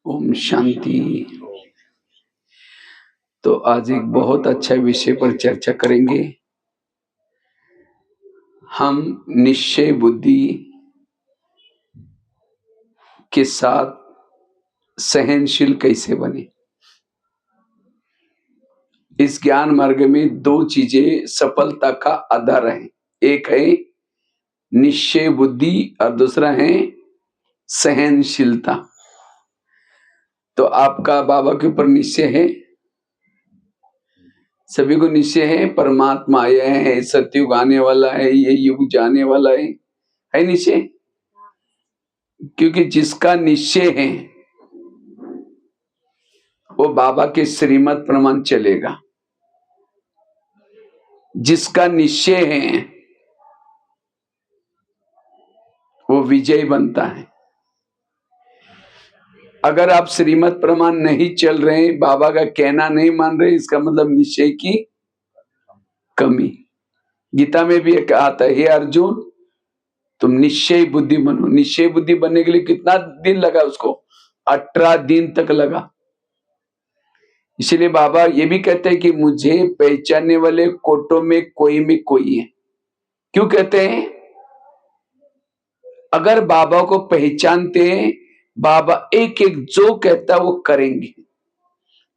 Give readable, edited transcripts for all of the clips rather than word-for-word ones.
ओम शांति। तो आज एक बहुत अच्छा विषय पर चर्चा करेंगे। हम निश्चय बुद्धि के साथ सहनशील कैसे बने। इस ज्ञान मार्ग में दो चीजें सफलता का आधार है। एक है निश्चय बुद्धि और दूसरा है सहनशीलता। तो आपका बाबा के ऊपर निश्चय है, सभी को निश्चय है परमात्मा आया है, सतयुग आने वाला है, ये युग जाने वाला है निश्चय। क्योंकि जिसका निश्चय है वो बाबा के श्रीमत प्रमाण चलेगा। जिसका निश्चय है वो विजय बनता है। अगर आप श्रीमत प्रमाण नहीं चल रहे, बाबा का कहना नहीं मान रहे, इसका मतलब निश्चय की कमी। गीता में भी एक आता है, हे अर्जुन तुम निश्चय बुद्धि बनो। निश्चय बुद्धि बनने के लिए कितना दिन लगा उसको? 18 दिन तक लगा। इसलिए बाबा ये भी कहते हैं कि मुझे पहचानने वाले कोटों में कोई है। क्यों कहते हैं? अगर बाबा को पहचानते हैं, बाबा एक एक जो कहता है वो करेंगे।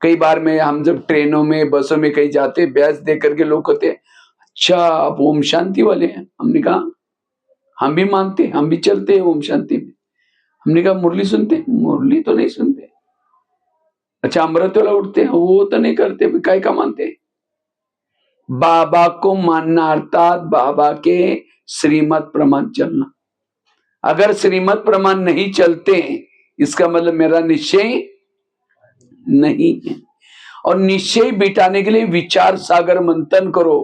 कई बार में हम जब ट्रेनों में बसों में कहीं जाते, बैच दे करके लोग कहते हैं अच्छा आप ओम शांति वाले हैं। हमने कहा हम भी मानते हैं, हम भी चलते हैं ओम शांति में। हमने कहा मुरली सुनते? मुरली तो नहीं सुनते। अच्छा अमृत वाला उठते हैं? वो तो नहीं करते। काय का मानते हैं? बाबा को मानना अर्थात बाबा के श्रीमत प्रमाण चलना। अगर श्रीमत प्रमाण नहीं चलते इसका मतलब मेरा निश्चय नहीं है। और निश्चय बिठाने के लिए विचार सागर मंथन करो।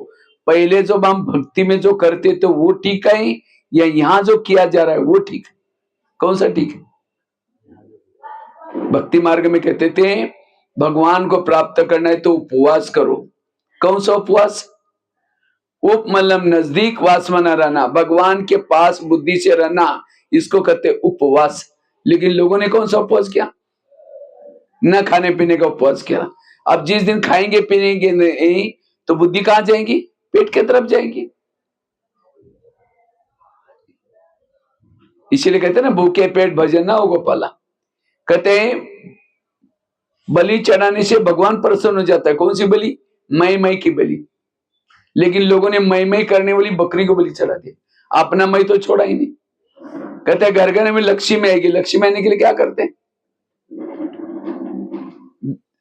पहले जो हम भक्ति में जो करते थे वो ठीक है या यहां जो किया जा रहा है वो ठीक है? कौन सा ठीक है? भक्ति मार्ग में कहते थे भगवान को प्राप्त करना है तो उपवास करो। कौन सा उपवास? उप मतलब नजदीक, वास मना रहना, भगवान के पास बुद्धि से रहना, इसको कहते उपवास। लेकिन लोगों ने कौन सा उपवास किया? न खाने पीने का उपवास किया। अब जिस दिन खाएंगे पीनेंगे नहीं तो बुद्धि कहां जाएगी? पेट की तरफ जाएगी। इसीलिए कहते हैं ना भूखे पेट भजन ना हो गोपाला। कहते हैं बलि चढ़ाने से भगवान प्रसन्न हो जाता है। कौन सी बलि? मई की बलि। लेकिन लोगों ने मई करने वाली बकरी को बलि चढ़ा दिया, अपना मई तो छोड़ा ही नहीं। कहते हैं घर घर में लक्ष्मी आएगी। लक्ष्मी आने के लिए क्या करते हैं?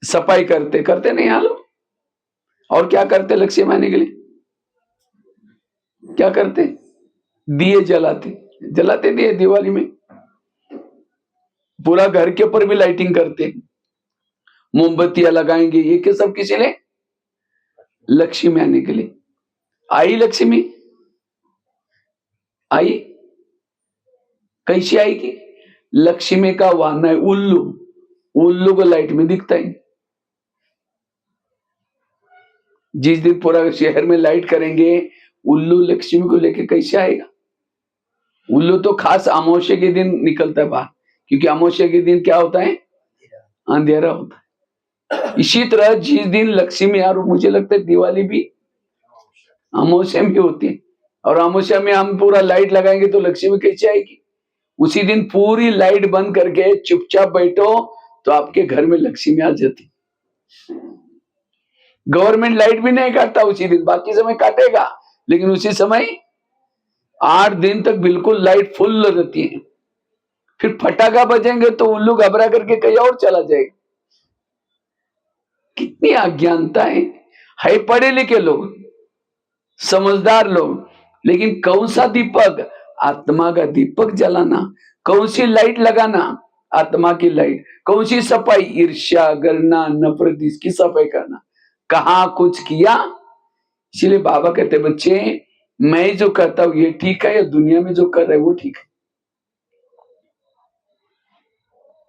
सफाई करते नहीं हालो। और क्या करते लक्ष्मी आने के लिए? क्या करते? दिए जलाते दिए दिवाली में। पूरा घर के ऊपर भी लाइटिंग करते, मोमबत्तियां लगाएंगे। ये क्या सब किसी लिए? लक्ष्मी आने के लिए। आई लक्ष्मी? आई? कैसी आएगी? लक्ष्मी का वाहन है उल्लू। उल्लू को लाइट में दिखता ही। जिस दिन पूरा शहर में लाइट करेंगे, उल्लू लक्ष्मी को लेके कैसे आएगा? उल्लू तो खास अमावस्या के दिन निकलता है बाहर, क्योंकि अमावस्या के दिन क्या होता है? अंधेरा होता है। इसी तरह जिस दिन लक्ष्मी, यार मुझे लगता है दिवाली भी अमावस्या में होती है, और अमावस्या में हम पूरा लाइट लगाएंगे तो लक्ष्मी कैसे आएगी? उसी दिन पूरी लाइट बंद करके चुपचाप बैठो तो आपके घर में लक्ष्मी आ जाती। गवर्नमेंट लाइट भी नहीं काटता उसी दिन, बाकी समय काटेगा, लेकिन उसी समय 8 दिन तक बिल्कुल लाइट फुल रहती है। फिर फटाका बजेंगे तो उल्लू घबरा करके कहीं और चला जाएगा। कितनी अज्ञानता है पढ़े लिखे लोग, समझदार लोग, लेकिन कौन सा दीपक? आत्मा का दीपक जलाना। कौन सी लाइट लगाना? आत्मा की लाइट। कौन सी सफाई? ईर्ष्या करना, नफरत, इसकी सफाई करना। कहा कुछ किया? इसलिए बाबा कहते बच्चे मैं जो करता हूं ये ठीक है या दुनिया में जो कर रहे वो ठीक है?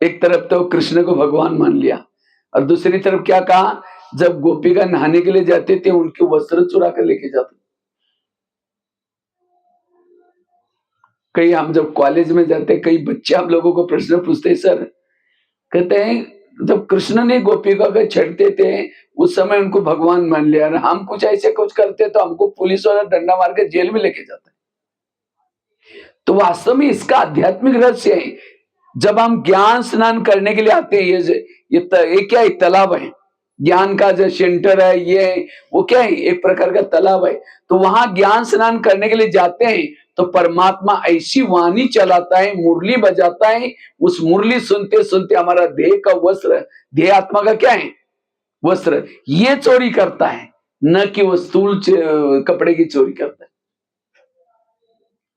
एक तरफ तो कृष्ण को भगवान मान लिया, और दूसरी तरफ क्या कहा? जब गोपिका नहाने के लिए जाते थे उनके वस्त्र चुरा कर लेके जाते। कई हम जब कॉलेज में जाते, कई बच्चे हम लोगों को प्रश्न पूछते, सर कहते हैं जब कृष्ण ने गोपिका को छेड़ते थे, उस समय उनको भगवान मान लिया, और हम कुछ ऐसे कुछ करते तो हमको पुलिस वाला डंडा मार के जेल में लेके जाता है। तो वास्तव में इसका आध्यात्मिक रहस्य है। जब हम ज्ञान स्नान करने के लिए आते हैं, ये क्या है? तालाब है। ज्ञान का जो सेंटर है, ये वो क्या है? एक प्रकार का तालाब है। तो वहां ज्ञान स्नान करने के लिए जाते हैं, तो परमात्मा ऐसी वाणी चलाता है, मुरली बजाता है। उस मुरली सुनते सुनते हमारा देह का वस्त्र, देह आत्मा का क्या है? वस्त्र, ये चोरी करता है, न कि वो स्थूल कपड़े की चोरी करता है।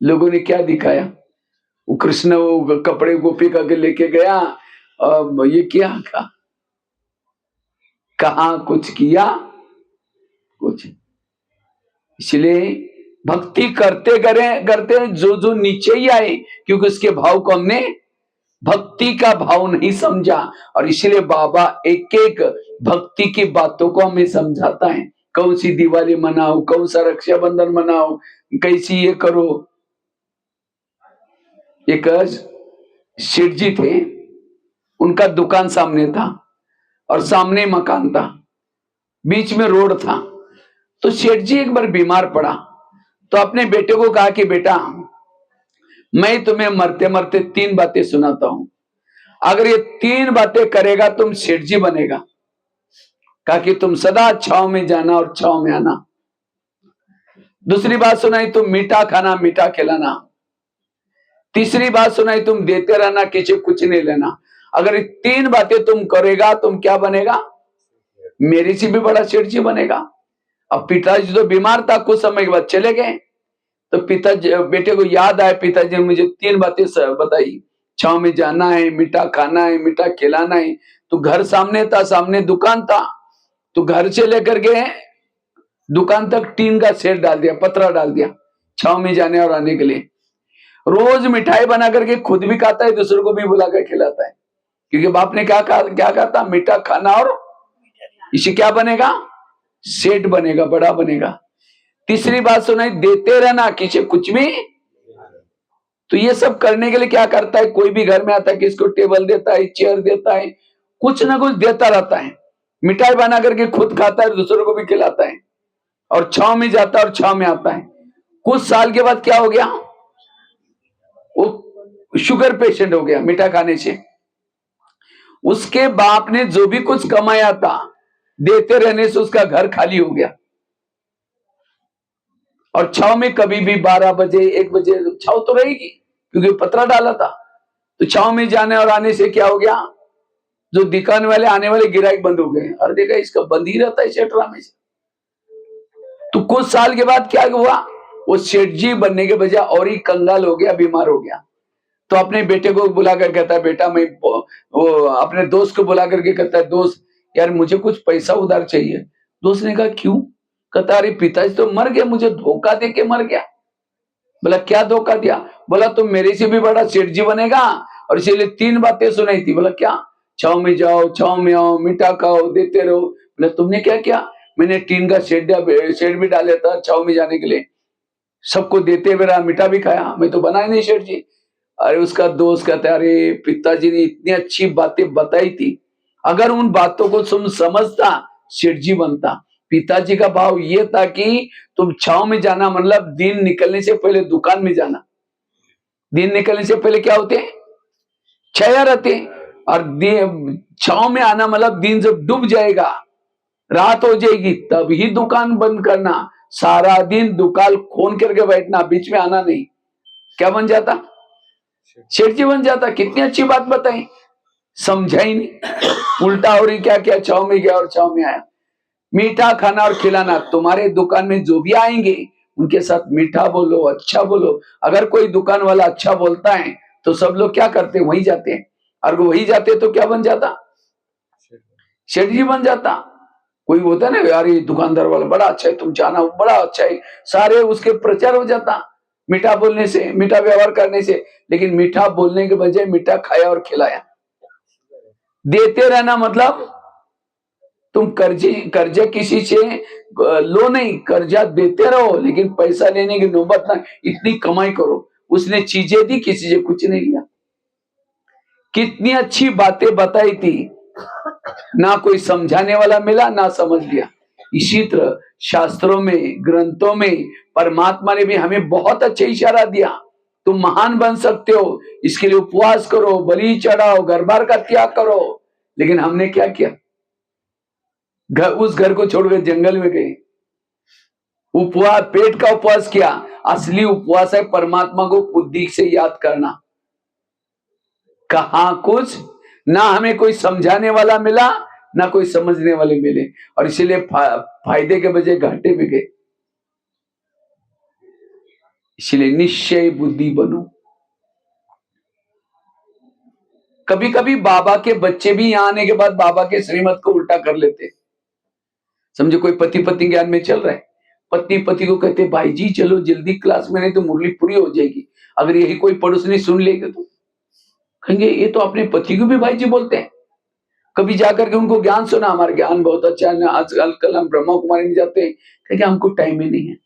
लोगों ने क्या दिखाया? वो कृष्ण वो कपड़े गोपिका के लेके गया, ये क्या था? कहा कुछ किया? कुछ। इसलिए भक्ति करते करते जो जो नीचे ही आए, क्योंकि उसके भाव को हमने भक्ति का भाव नहीं समझा। और इसलिए बाबा एक एक भक्ति की बातों को हमें समझाता है। कौन सी दिवाली मनाओ, कौन सा रक्षाबंधन मनाओ, कैसी ये करो। एक सेठ जी थे, उनका दुकान सामने था और सामने मकान था, बीच में रोड था। तो सेठ जी एक बार बीमार पड़ा, तो अपने बेटे को कहा कि बेटा, मैं तुम्हें मरते मरते 3 बातें सुनाता हूं, अगर ये 3 बातें करेगा तुम सेठ जी बनेगा। कहा कि तुम सदा छाव में जाना और छाव में आना। दूसरी बात सुनाई, तुम मीठा खाना मीठा खिलाना। तीसरी बात सुनाई, तुम देते रहना, किसी कुछ नहीं लेना। अगर ये 3 बातें तुम करेगा, तुम क्या बनेगा? मेरे से भी बड़ा सेठ जी बनेगा। अब पिताजी तो बीमार था, कुछ समय के बाद चले गए। तो पिताजी, बेटे को याद आया, पिताजी ने मुझे 3 बातें बताई, छाव में जाना है, मीठा खाना है, मीठा खिलाना है। तो घर सामने था, सामने दुकान था, तो घर से लेकर के दुकान तक टीन का सेट डाल दिया, पतरा डाल दिया, छाव में जाने और आने के लिए। रोज मिठाई बना करके खुद भी खाता है, दूसरों को भी बुलाकर खिलाता है, क्योंकि बाप ने क्या कहा था? मीठा खाना और इसे क्या बनेगा? सेठ बनेगा, बड़ा बनेगा। तीसरी बात सुनाई, देते रहना, किसी कुछ भी। तो ये सब करने के लिए क्या करता है? कोई भी घर में आता है, किसको टेबल देता है, चेयर देता है, कुछ ना कुछ देता रहता है। मिठाई बना करके खुद खाता है, दूसरों को भी खिलाता है, और छाव में जाता है और छाव में आता है। कुछ साल के बाद क्या हो गया? वो शुगर पेशेंट हो गया मीठा खाने से। उसके बाप ने जो भी कुछ कमाया था, देते रहने से उसका घर खाली हो गया। और छाव में कभी भी 12 बजे 1 बजे छाव तो रहेगी, क्योंकि पतरा डाला था। तो छाव में जाने और आने से क्या हो गया? जो दुकान वाले आने वाले गिराहक बंद हो गए। और देखा, इसका बंद ही रहता है सेठरा में से। तो कुछ साल के बाद क्या हुआ? वो सेठ जी बनने के बजाय और ही कंगाल हो गया, बीमार हो गया। तो अपने बेटे को बुलाकर कहता है, बेटा मैं वो अपने दोस्त को बुला करके कहता है, दोस्त यार मुझे कुछ पैसा उधार चाहिए। दोस्त ने कहा क्यों? कहता अरे पिताजी तो मर गए, मुझे धोखा दे के मर गया। बोला क्या धोखा दिया? बोला तुम मेरे से भी बड़ा सेठ जी बनेगा, और इसीलिए 3 बातें सुनाई थी। बोला क्या? छाव में जाओ, छाव में आओ, मीठा खाओ, देते रहो। बोला तुमने क्या किया? मैंने टीन का शेड भी डाला था छाव में जाने के लिए, सबको देते हुए रहा, मीठा भी खाया, मैं तो बना ही नहीं सेठ जी। अरे उसका दोस्त कहता है, अरे पिताजी ने इतनी अच्छी बातें बताई थी, अगर उन बातों को तुम समझता, सेठ जी बनता। पिताजी का भाव ये था कि तुम छाव में जाना मतलब दिन निकलने से पहले दुकान में जाना। दिन निकलने से पहले क्या होते हैं? छाया रहते हैं। और छाव में आना मतलब दिन जब डूब जाएगा, रात हो जाएगी, तभी दुकान बंद करना। सारा दिन दुकान खोल करके बैठना, बीच में आना नहीं। क्या बन जाता? सेठ जी बन जाता। कितनी अच्छी बात बताई, समझा ही नहीं। उल्टा और ही क्या क्या, छाव में गया और छाव में आया। मीठा खाना और खिलाना, तुम्हारे दुकान में जो भी आएंगे उनके साथ मीठा बोलो, अच्छा बोलो। अगर कोई दुकान वाला अच्छा बोलता है तो सब लोग क्या करते हैं? वहीं जाते हैं। और वहीं जाते तो क्या बन जाता? सेठ जी बन जाता। कोई होता है ना, यार ये दुकानदार वाला बड़ा अच्छा है, तुम जाना, बड़ा अच्छा है, सारे उसके प्रचार हो जाता मीठा बोलने से, मीठा व्यवहार करने से। लेकिन मीठा बोलने के बजाय मीठा खाया और खिलाया। देते रहना मतलब तुम कर्जे किसी से लो नहीं, कर्जा देते रहो, लेकिन पैसा लेने की नौबत ना, इतनी कमाई करो। उसने चीजें दी, किसी से कुछ नहीं लिया। कितनी अच्छी बातें बताई थी, ना कोई समझाने वाला मिला, ना समझ लिया। इसी तरह शास्त्रों में, ग्रंथों में परमात्मा ने भी हमें बहुत अच्छा इशारा दिया, तुम महान बन सकते हो, इसके लिए उपवास करो, बलि चढ़ाओ, घर बार का त्याग करो। लेकिन हमने क्या किया? उस घर को छोड़कर जंगल में गए, उपवास, पेट का उपवास किया। असली उपवास है परमात्मा को बुद्धि से याद करना। कहां कुछ ना हमें कोई समझाने वाला मिला, ना कोई समझने वाले मिले, और इसीलिए फायदे के बजाय घाटे में गए। इसलिए निश्चय बुद्धि बनो। कभी कभी बाबा के बच्चे भी यहां आने के बाद बाबा के श्रीमत को उल्टा कर लेते। समझो कोई पति पत्नी ज्ञान में चल रहा है, पत्नी पति को कहते भाई जी चलो जल्दी क्लास में, नहीं तो मुरली पूरी हो जाएगी। अगर यही कोई पड़ोसनी सुन लेगा तो कहेंगे ये तो अपने पति को भी भाई जी बोलते हैं। कभी जाकर के उनको ज्ञान सुना, हमारा ज्ञान बहुत अच्छा है, आजकल कल हम ब्रह्मा कुमारी में जाते हैं, कहेंगे हमको टाइम ही नहीं है।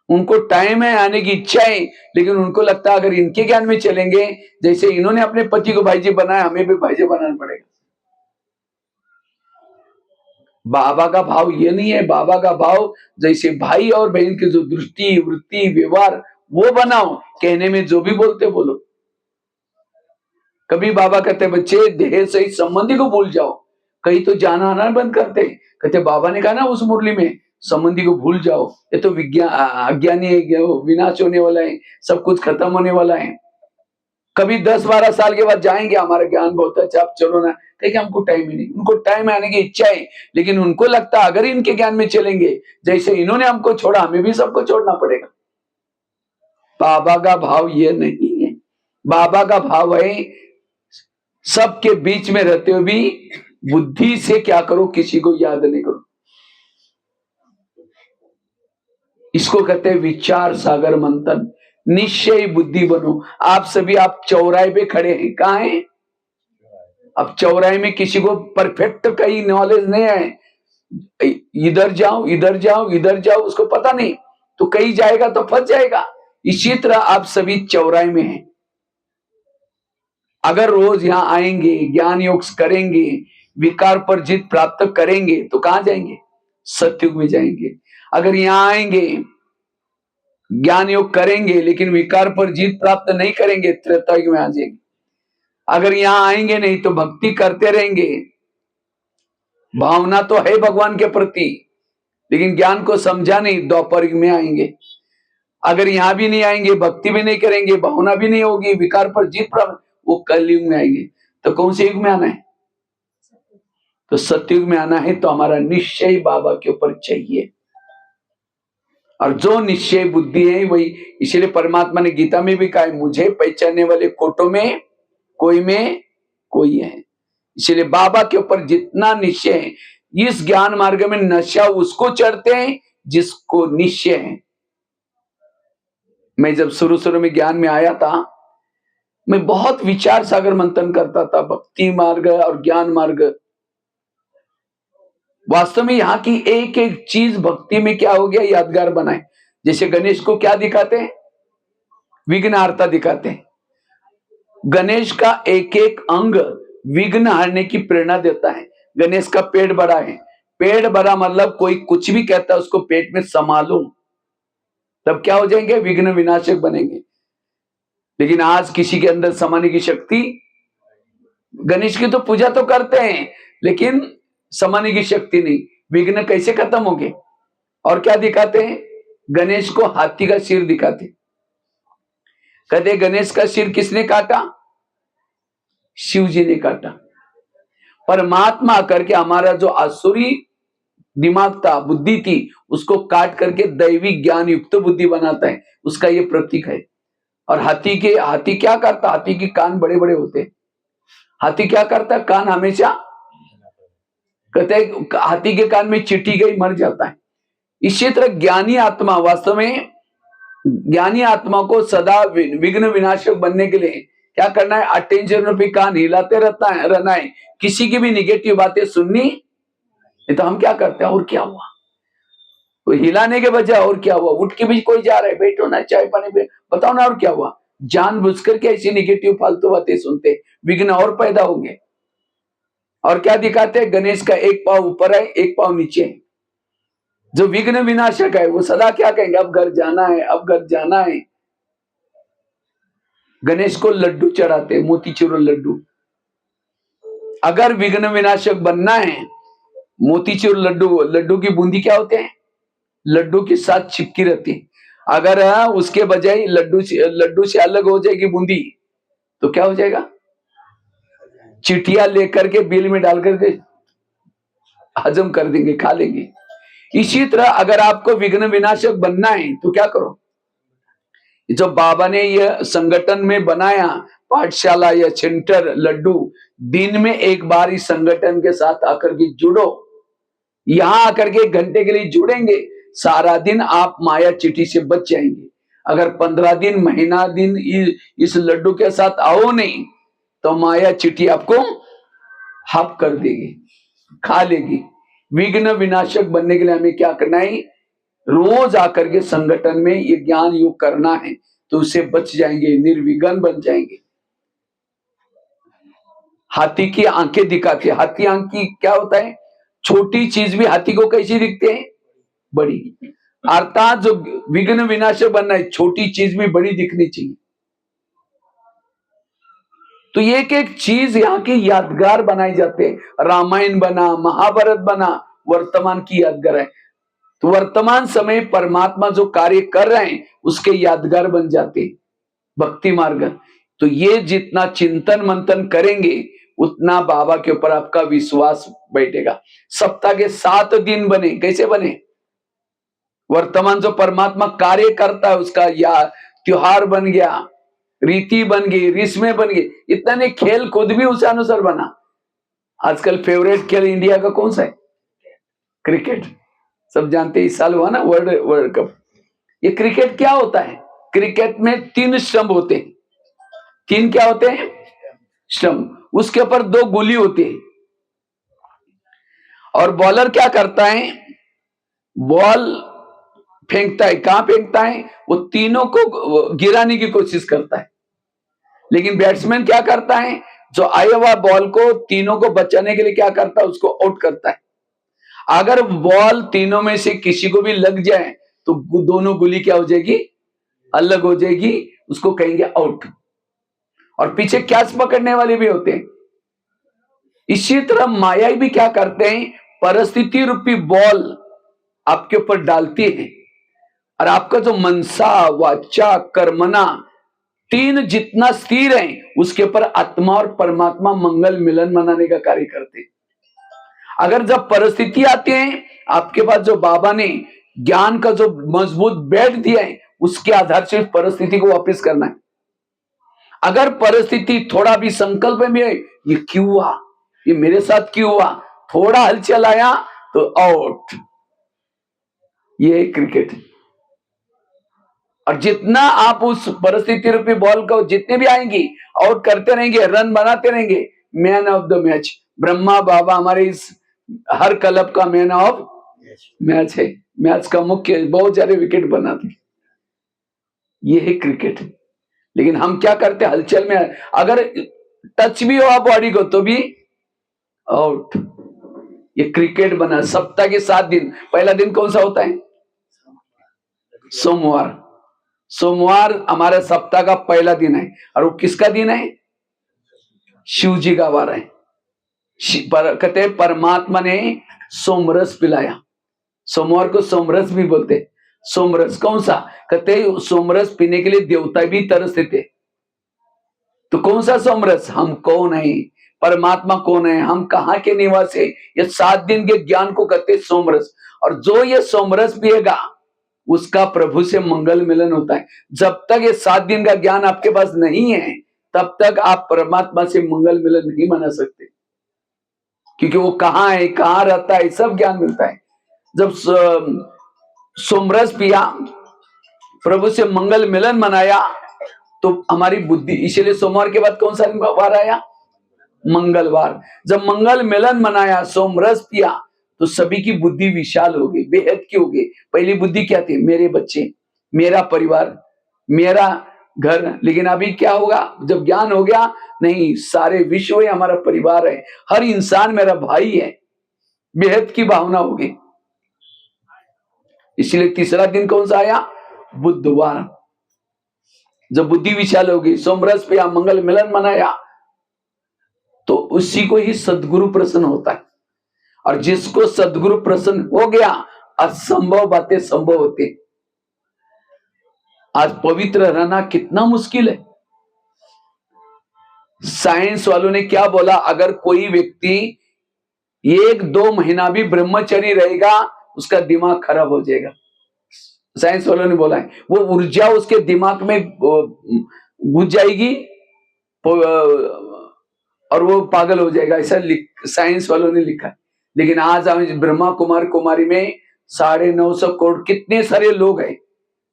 उनको टाइम है, आने की इच्छा है, लेकिन उनको लगता है अगर इनके ज्ञान में चलेंगे, जैसे इन्होंने अपने पति को भाई जी बनाया, हमें भी भाई जी बनाना पड़ेगा। बाबा का भाव ये नहीं है। बाबा का भाव जैसे भाई और बहन की जो दृष्टि, वृत्ति, व्यवहार वो बनाओ, कहने में जो भी बोलते बोलो। कभी बाबा कहते बच्चे देह सहित संबंधी को भूल जाओ, कहीं तो जाना आना बंद करते। कहते बाबा ने कहा ना उस मुरली में, संबंधी को भूल जाओ, ये तो विज्ञान अज्ञानी है, विनाश होने वाला है, सब कुछ खत्म होने वाला है। कभी 10-12 साल के बाद जाएंगे, हमारा ज्ञान बहुत अच्छा, आप चलो ना, कहेंगे हमको टाइम ही नहीं। उनको टाइम आने की इच्छा है, लेकिन उनको लगता अगर इनके ज्ञान में चलेंगे, जैसे इन्होंने हमको छोड़ा, हमें भी सबको छोड़ना पड़ेगा। बाबा का भाव ये नहीं है। बाबा का भाव है सबके बीच में रहते हुए भी बुद्धि से क्या करो, किसी को याद नहीं करो। इसको कहते हैं विचार सागर मंथन। निश्चय बुद्धि बनो। आप सभी, आप चौराहे पे खड़े हैं, कहाँ हैं? अब चौराहे में किसी को परफेक्ट कहीं नॉलेज नहीं है, इधर जाओ इधर जाओ इधर जाओ, उसको पता नहीं, तो कहीं जाएगा तो फंस जाएगा। इसी तरह आप सभी चौराहे में हैं। अगर रोज यहाँ आएंगे, ज्ञान योग करेंगे, विकार पर जीत प्राप्त करेंगे, तो कहां जाएंगे? सत्युग में जाएंगे। अगर यहाँ आएंगे, ज्ञान योग करेंगे, लेकिन विकार पर जीत प्राप्त नहीं करेंगे, त्रेता युग में आ जाएंगे। अगर यहाँ आएंगे नहीं तो भक्ति करते रहेंगे, भावना तो है भगवान के प्रति, लेकिन ज्ञान को समझा नहीं, द्वापर युग में आएंगे। अगर यहां भी नहीं आएंगे, भक्ति भी नहीं करेंगे, भावना भी नहीं होगी, विकार पर जीत प्राप्त, वो कलयुग में आएंगे। तो कौन से युग में आना है? तो सतयुग में आना है, तो हमारा निश्चय बाबा के ऊपर चाहिए। और जो निश्चय बुद्धि है वही, इसलिए परमात्मा ने गीता में भी कहा है, मुझे पहचानने वाले कोटों में कोई है। इसलिए बाबा के ऊपर जितना निश्चय है, इस ज्ञान मार्ग में नशा उसको चढ़ते हैं जिसको निश्चय है। मैं जब शुरू में ज्ञान में आया था, मैं बहुत विचार सागर मंथन करता था, भक्ति मार्ग और ज्ञान मार्ग। वास्तव में यहाँ की एक एक चीज भक्ति में क्या हो गया, यादगार बनाए। जैसे गणेश को क्या दिखाते हैं? विघ्नहर्ता दिखाते हैं। गणेश का एक एक अंग विघ्न हरने की प्रेरणा देता है। गणेश का पेट बड़ा है, पेट बड़ा मतलब कोई कुछ भी कहता है उसको पेट में संभालो, तब क्या हो जाएंगे? विघ्न विनाशक बनेंगे। लेकिन आज किसी के अंदर समाने की शक्ति, गणेश की तो पूजा तो करते हैं, लेकिन समाने की शक्ति नहीं। विघ्न कैसे खत्म होंगे? और क्या दिखाते हैं? गणेश को हाथी का सिर दिखाते, कहते गणेश का सिर किसने काटा? शिव जी ने काटा। परमात्मा करके हमारा जो आसुरी दिमाग था, बुद्धि थी, उसको काट करके दैवी ज्ञान युक्त बुद्धि बनाता है, उसका ये प्रतीक है। और हाथी क्या करता? हाथी के कान बड़े बड़े होते। हाथी क्या करता? कान हमेशा, कहते हैं हाथी के कान में चींटी गई मर जाता है। इसी तरह ज्ञानी आत्मा, वास्तव में ज्ञानी आत्मा को सदा विघ्न विनाशक बनने के लिए क्या करना है? अटेंशन रूपी कान हिलाते रहना है। किसी की भी निगेटिव बातें सुननी नहीं। तो हम क्या करते हैं? और क्या हुआ? तो हिलाने के बजाय और क्या हुआ? उठ के भी कोई जा रहा है, बैठो ना, चाय पानी पे, बताओ ना और क्या हुआ? जानबूझ करके ऐसी निगेटिव फालतू बातें सुनते, विघ्न और पैदा होंगे। और क्या दिखाते हैं, गणेश का एक पांव ऊपर है, एक पांव नीचे है। जो विघ्न विनाशक है वो सदा क्या कहेंगे, अब घर जाना है, अब घर जाना है। गणेश को लड्डू चढ़ाते हैं, मोतीचूर लड्डू। अगर विघ्न विनाशक बनना है, मोतीचूर लड्डू, लड्डू की बूंदी क्या होते हैं, लड्डू के साथ चिपकी रहती है। अगर उसके बजाय लड्डू से अलग हो जाएगी बूंदी, तो क्या हो जाएगा, चिटिया लेकर के बिल में डाल करके हजम कर देंगे, खा लेंगे। इसी तरह अगर आपको विघ्न विनाशक बनना है तो क्या करो, जो बाबा ने यह संगठन में बनाया, पाठशाला या सेंटर लड्डू, दिन में एक बार इस संगठन के साथ आकर के जुड़ो। यहां आकर के 1 घंटे के लिए जुड़ेंगे, सारा दिन आप माया चिट्ठी से बच जाएंगे। अगर 15 दिन, महीना दिन इस लड्डू के साथ आओ नहीं, तो माया चिट्ठी आपको हप कर देगी, खा लेगी। विघ्न विनाशक बनने के लिए हमें क्या करना है, रोज आकर के संगठन में ये ज्ञान योग करना है, तो उससे बच जाएंगे, निर्विघ्न बन जाएंगे। हाथी की आंखें दिखाती है, हाथी आंख की क्या होता है, छोटी चीज भी हाथी को कैसी दिखते हैं, बड़ी। अर्थात जो विघ्न विनाशक बनना है, छोटी चीज भी बड़ी दिखनी चाहिए। तो एक एक चीज यहाँ की यादगार बनाई जाते हैं। रामायण बना, महाभारत बना, वर्तमान की यादगार है। तो वर्तमान समय परमात्मा जो कार्य कर रहे हैं उसके यादगार बन जाते हैं, भक्ति मार्ग। तो ये जितना चिंतन मंथन करेंगे उतना बाबा के ऊपर आपका विश्वास बैठेगा। सप्ताह के 7 दिन बने, कैसे बने, वर्तमान जो परमात्मा कार्य करता है उसका या त्योहार बन गया, रीति बन गई, रिस्में बन गई। इतना नहीं, खेल खुद भी उस अनुसार बना। आजकल फेवरेट खेल इंडिया का कौन सा है, क्रिकेट। सब जानते हैं, इस साल हुआ ना वर्ल्ड कप। ये क्रिकेट क्या होता है, क्रिकेट में 3 स्टंप होते हैं। 3 क्या होते हैं, स्टंप। उसके ऊपर 2 गोली होती है, और बॉलर क्या करता है, बॉल फेंकता है। कहां फेंकता है, वो तीनों को गिराने की कोशिश करता है। लेकिन बैट्समैन क्या करता है, जो आया हुआ बॉल को तीनों को बचाने के लिए क्या करता है, उसको आउट करता है। अगर बॉल तीनों में से किसी को भी लग जाए तो दोनों गोली क्या हो जाएगी, अलग हो जाएगी, उसको कहेंगे आउट। और पीछे कैच पकड़ने वाले भी होते हैं। इसी तरह माया भी क्या करते हैं, परिस्थिति रूपी बॉल आपके ऊपर डालती है, और आपका जो मनसा, वाचा, कर्मना 3 जितना स्थिर है, उसके ऊपर आत्मा और परमात्मा मंगल मिलन मनाने का कार्य करते हैं। अगर जब परिस्थिति आती है, आपके पास जो बाबा ने ज्ञान का जो मजबूत बेड दिया है, उसके आधार से परिस्थिति को वापस करना है। अगर परिस्थिति थोड़ा भी संकल्प में है, ये क्यों हुआ, ये मेरे साथ क्यों हुआ, थोड़ा हलचल आया तो आउट। ये क्रिकेट। और जितना आप उस परिस्थिति रूपी बॉल को जितने भी आएंगी आउट करते रहेंगे, रन बनाते रहेंगे, man of the match. Brahma Baba हमारे इस हर क्लब का मैन ऑफ मैच है, मैच का मुख्य, बहुत सारे विकेट बनाते। ये है क्रिकेट। लेकिन हम क्या करते, हलचल में अगर टच भी हुआ बॉडी को तो भी आउट। ये क्रिकेट बना। सप्ताह के 7 दिन, पहला दिन कौन सा होता है, सोमवार। सोमवार हमारे सप्ताह का पहला दिन है। और वो किसका दिन है, शिव जी का वार है। कहते परमात्मा ने सोमरस पिलाया। सोमवार को सोमरस भी बोलते। सोमरस कौन सा, कहते सोमरस पीने के लिए देवता भी तरसते थे। तो कौन सा सोमरस, हम कौन है, परमात्मा कौन है, हम कहाँ के निवासी है, ये 7 दिन के ज्ञान को कहते सोमरस। और जो ये सोमरस पिएगा उसका प्रभु से मंगल मिलन होता है। जब तक ये 7 दिन का ज्ञान आपके पास नहीं है, तब तक आप परमात्मा से मंगल मिलन नहीं मना सकते, क्योंकि वो कहाँ है, कहाँ रहता है, सब ज्ञान मिलता है। जब सोमरस पिया, प्रभु से मंगल मिलन मनाया, तो हमारी बुद्धि, इसलिए सोमवार के बाद कौन सा वार आया, मंगलवार। जब मंगल मिलन मनाया, सोमरस पिया, तो सभी की बुद्धि विशाल हो गई, बेहद की हो गई। पहली बुद्धि क्या थी, मेरे बच्चे, मेरा परिवार, मेरा घर। लेकिन अभी क्या होगा जब ज्ञान हो गया, नहीं, सारे विश्व है हमारा परिवार है, हर इंसान मेरा भाई है, बेहद की भावना होगी। इसलिए तीसरा दिन कौन सा आया? बुधवार। जब बुद्धि विशाल होगी, सोमरस पे मंगल मिलन मनाया, तो उसी को ही सदगुरु प्रसन्न होता है। और जिसको सदगुरु प्रसन्न हो गया, असंभव बातें संभव होती हैं। आज पवित्र रहना कितना मुश्किल है। साइंस वालों ने क्या बोला, अगर कोई व्यक्ति 1-2 महीना भी ब्रह्मचर्य रहेगा, उसका दिमाग खराब हो जाएगा। साइंस वालों ने बोला है, वो ऊर्जा उसके दिमाग में घुस जाएगी और वो पागल हो जाएगा, ऐसा साइंस वालों ने लिखा है। लेकिन आज हम ब्रह्मा कुमार कुमारी में 950 करोड़ कितने सारे लोग हैं,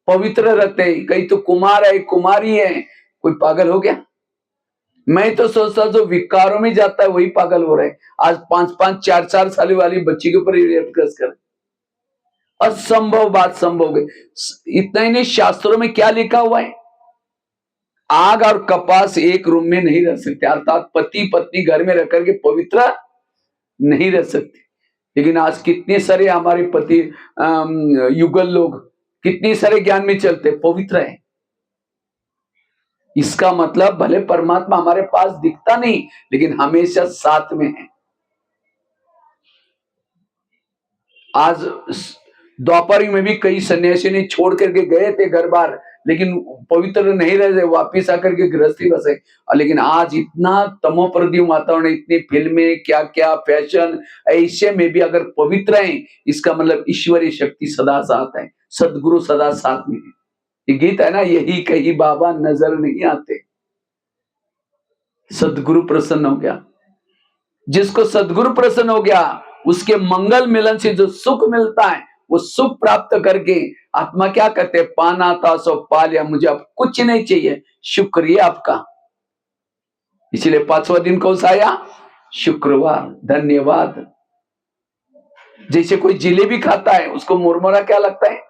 पवित्र रहते हैं। कई तो कुमार है, कुमारी है, कोई पागल हो गया? मैं तो सोचता जो विकारों में जाता है वही पागल हो रहा है। आज 5-5, 4-4 साल वाली बच्ची के ऊपर रेप केस कर, असंभव बात संभव गई। इतना ही नहीं, शास्त्रों में क्या लिखा हुआ है, आग और कपास एक रूम में नहीं रह सकते, अर्थात पति पत्नी घर में रह करके पवित्र नहीं रह सकते। लेकिन आज कितने सारे हमारे पति युगल लोग कितने सारे ज्ञान में चलते, पवित्र है। इसका मतलब भले परमात्मा हमारे पास दिखता नहीं, लेकिन हमेशा साथ में है। आज द्वापर में भी कई सन्यासी ने छोड़ करके गए थे घर बार, लेकिन पवित्र नहीं रहे, वापिस आकर के गृहस्थी बसे। लेकिन आज इतना तमोप्रदीप वातावरण, इतनी फिल्में, क्या क्या फैशन, ऐसे में भी अगर पवित्र हैं, इसका मतलब ईश्वरीय शक्ति सदा साथ है, सदगुरु सदा साथ में है। ये गीत है ना, यही कही बाबा नजर नहीं आते। सदगुरु प्रसन्न हो गया, जिसको सदगुरु प्रसन्न हो गया, उसके मंगल मिलन से जो सुख मिलता है, वो सुख प्राप्त करके आत्मा क्या कहते हैं, पाना था सो पा लिया, मुझे अब कुछ नहीं चाहिए, शुक्रिया आपका। इसलिए 5वां दिन कौन सा आया? शुक्रवार। धन्यवाद। जैसे कोई जिलेबी खाता है, उसको मुरमुरा क्या लगता है?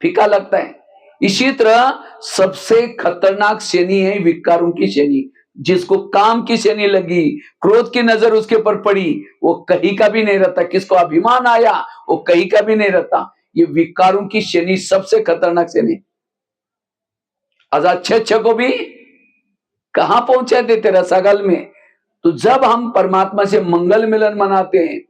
फीका लगता है। इसी तरह सबसे खतरनाक शनि है विकारों की शनि। जिसको काम की शनि लगी, क्रोध की नजर उसके ऊपर पड़ी, वो कहीं का भी नहीं रहता। किसको अभिमान आया, वो कहीं का भी नहीं रहता। ये विकारों की शनि सबसे खतरनाक शनि। आज अच्छे को भी कहां पहुंचा देते, रसागल में। तो जब हम परमात्मा से मंगल मिलन मनाते हैं,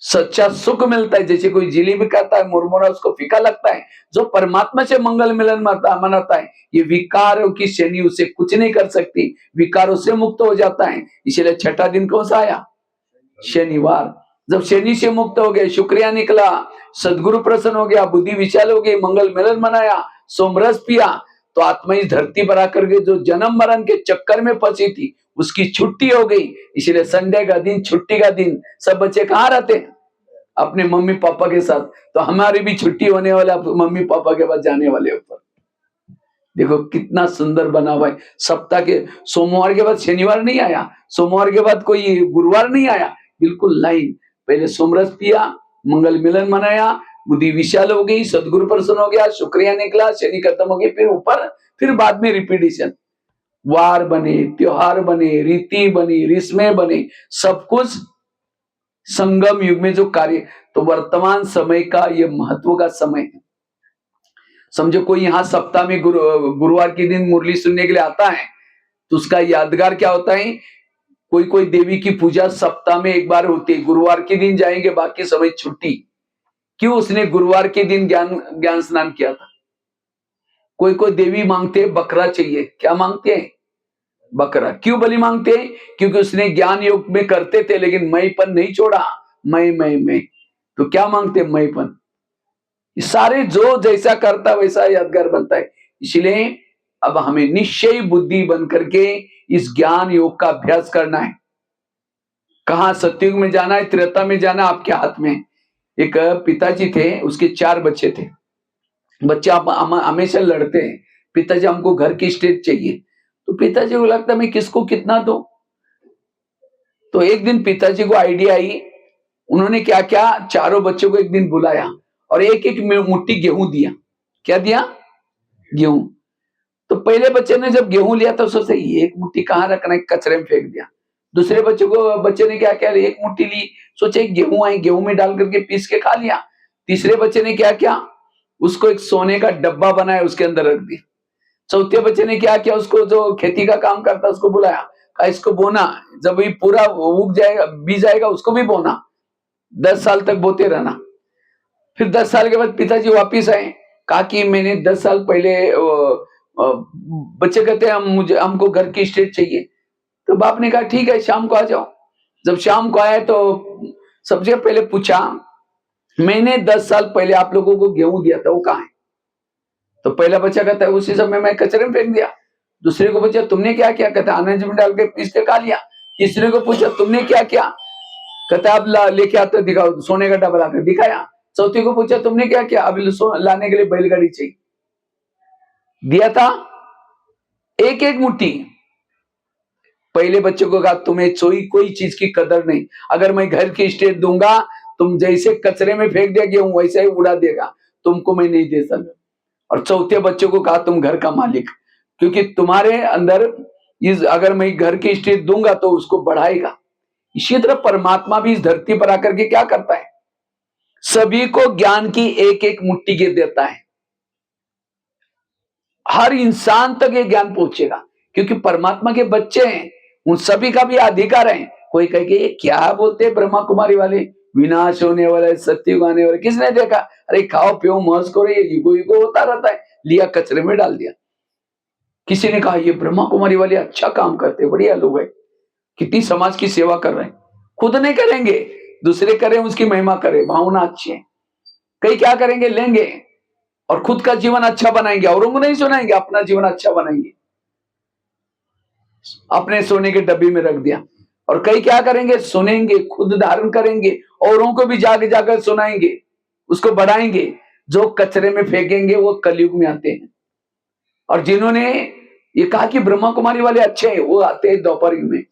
सच्चा सुख मिलता है। जैसे कोई जिलेबी खाता है, मुरमुरा उसको फीका लगता है, जो परमात्मा से मंगल मिलन मनाता है, ये विकारों की शनि उसे कुछ नहीं कर सकती, विकारों से मुक्त हो जाता है। इसलिए 6ठा दिन कौन सा आया? शनिवार। जब शनि से मुक्त हो गए, शुक्रिया निकला, सदगुरु प्रसन्न हो गया, बुद्धि विशाल हो गई, मंगल मिलन मनाया, सोमरस पिया, तो आत्मा इस धरती पर आकर के जो जन्म मरण के चक्कर में फंसी थी, उसकी छुट्टी हो गई। इसलिए संडे का दिन, छुट्टी का दिन, सब बच्चे कहाँ रहते हैं? अपने मम्मी पापा के साथ। तो हमारी भी छुट्टी होने वाला, मम्मी पापा के पास जाने वाले ऊपर। देखो कितना सुंदर बना हुआ है। सप्ताह के सोमवार के बाद शनिवार नहीं आया, सोमवार के बाद कोई गुरुवार नहीं आया, बिल्कुल लाइन। पहले सोमरस पिया, मंगल मिलन मनाया, बुद्धि विशाल हो गई, सदगुरु प्रसन्न हो गया, शुक्रिया निकला, शनि खत्म हो गई, फिर ऊपर, फिर बाद में रिपीटिशन। वार बने, त्योहार बने, रीति बनी, रिस्में बने, सब कुछ संगम युग में जो कार्य। तो वर्तमान समय का ये महत्व का समय है। समझो कोई यहाँ सप्ताह में गुरुवार के दिन मुरली सुनने के लिए आता है, तो उसका यादगार क्या होता है? कोई देवी की पूजा सप्ताह में एक बार होती है, गुरुवार के दिन जाएंगे, बाकी समय छुट्टी। क्यों? उसने गुरुवार के दिन ज्ञान स्नान किया था। कोई देवी मांगते हैं बकरा चाहिए। क्या मांगते हैं? बकरा। क्यों बलि मांगते हैं? क्योंकि उसने ज्ञान योग में करते थे, लेकिन मैंपन नहीं छोड़ा। मैं तो क्या मांगते? मैंपन। सारे जो जैसा करता वैसा यादगार बनता है। इसलिए अब हमें निश्चय बुद्धि बन करके इस ज्ञान योग का अभ्यास करना है। कहा सतयुग में जाना है, त्रेता में जाना, आपके हाथ में। एक पिताजी थे, उसके 4 बच्चे थे। बच्चे हमेशा लड़ते हैं, पिताजी हमको घर की स्टेज चाहिए। तो पिताजी को लगता मैं किसको कितना दूं। तो एक दिन पिताजी को आइडिया आई, उन्होंने क्या क्या, चारों बच्चों को एक दिन बुलाया और एक एक मुट्ठी गेहूं दिया। क्या दिया? गेहूं। पहले बच्चे ने जब गेहूं लिया तो सोचा ये एक मुट्ठी कहाँ रखना है, कचरे में फेंक दिया। दूसरे बच्चे ने क्या किया, एक मुट्ठी ली, सोचे गेहूं आई, गेहूं में डाल करके पीस के खा लिया। तीसरे बच्चे ने क्या किया, उसको एक सोने का डब्बा बनाया, उसके अंदर रख दिया। चौथे बच्चे ने क्या किया, उसको जो खेती का काम करता उसको बुलाया, कहा इसको बोना, जब ये पूरा उग जाएगा, बीज आएगा, उसको भी बोना, 10 साल तक बोते रहना। फिर 10 साल के बाद पिताजी वापिस आए, कहा कि मैंने 10 साल पहले बच्चे कहते हैं हमको घर की स्टेट चाहिए। तो बाप ने कहा ठीक है, शाम को आ जाओ। जब शाम को आए तो सबसे पहले पूछा, मैंने 10 साल पहले आप लोगों को गेहूं दिया था, वो कहाँ है? तो पहला बच्चा कहता है उसी समय मैं कचरे में फेंक दिया। दूसरे को पूछा तुमने क्या किया, कहता अनाज में डाल के पीस के खा लिया। तीसरे को पूछा तुमने क्या किया, कहता अब लेके आते दिखाओ, सोने का डब्बा लाकर दिखाया। चौथी को पूछा तुमने क्या किया, अब लाने के लिए बैलगाड़ी चाहिए, दिया था एक एक मुट्ठी। पहले बच्चे को कहा तुम्हें कोई चीज की कदर नहीं, अगर मैं घर की स्टेट दूंगा, तुम जैसे कचरे में फेंक दिया गेहूं वैसे ही उड़ा देगा, तुमको मैं नहीं दे सकता। और चौथे बच्चे को कहा तुम घर का मालिक, क्योंकि तुम्हारे अंदर अगर मैं घर की स्टेट दूंगा तो उसको बढ़ाएगा। इसी तरह परमात्मा भी इस धरती पर आकर के क्या करता है, सभी को ज्ञान की एक एक मुट्ठी गिर देता है। हर इंसान तक ये ज्ञान पहुंचेगा, क्योंकि परमात्मा के बच्चे हैं, उन सभी का भी अधिकार है। कोई कहे कि ये क्या बोलते हैं ब्रह्मा कुमारी वाले, विनाश होने वाले, सत्युग आने वाले, किसने देखा? अरे खाओ पियो मौज करो, ये युगो युगो होता रहता है, लिया कचरे में डाल दिया। किसी ने कहा ये ब्रह्मा कुमारी वाले अच्छा काम करते, बढ़िया लोग है, कितनी समाज की सेवा कर रहे हैं। खुद नहीं करेंगे, दूसरे करें उसकी महिमा करें, भावना अच्छी है। कई क्या करेंगे, लेंगे और खुद का जीवन अच्छा बनाएंगे, औरों को नहीं सुनाएंगे, अपना जीवन अच्छा बनाएंगे, अपने सोने के डब्बे में रख दिया। और कई क्या करेंगे, सुनेंगे, खुद धारण करेंगे, औरों को भी जाके जाकर सुनाएंगे, उसको बढ़ाएंगे। जो कचरे में फेंकेंगे वो कलयुग में आते हैं। और जिन्होंने ये कहा कि ब्रह्मा कुमारी वाले अच्छे हैं, वो आते हैं द्वापर युग में।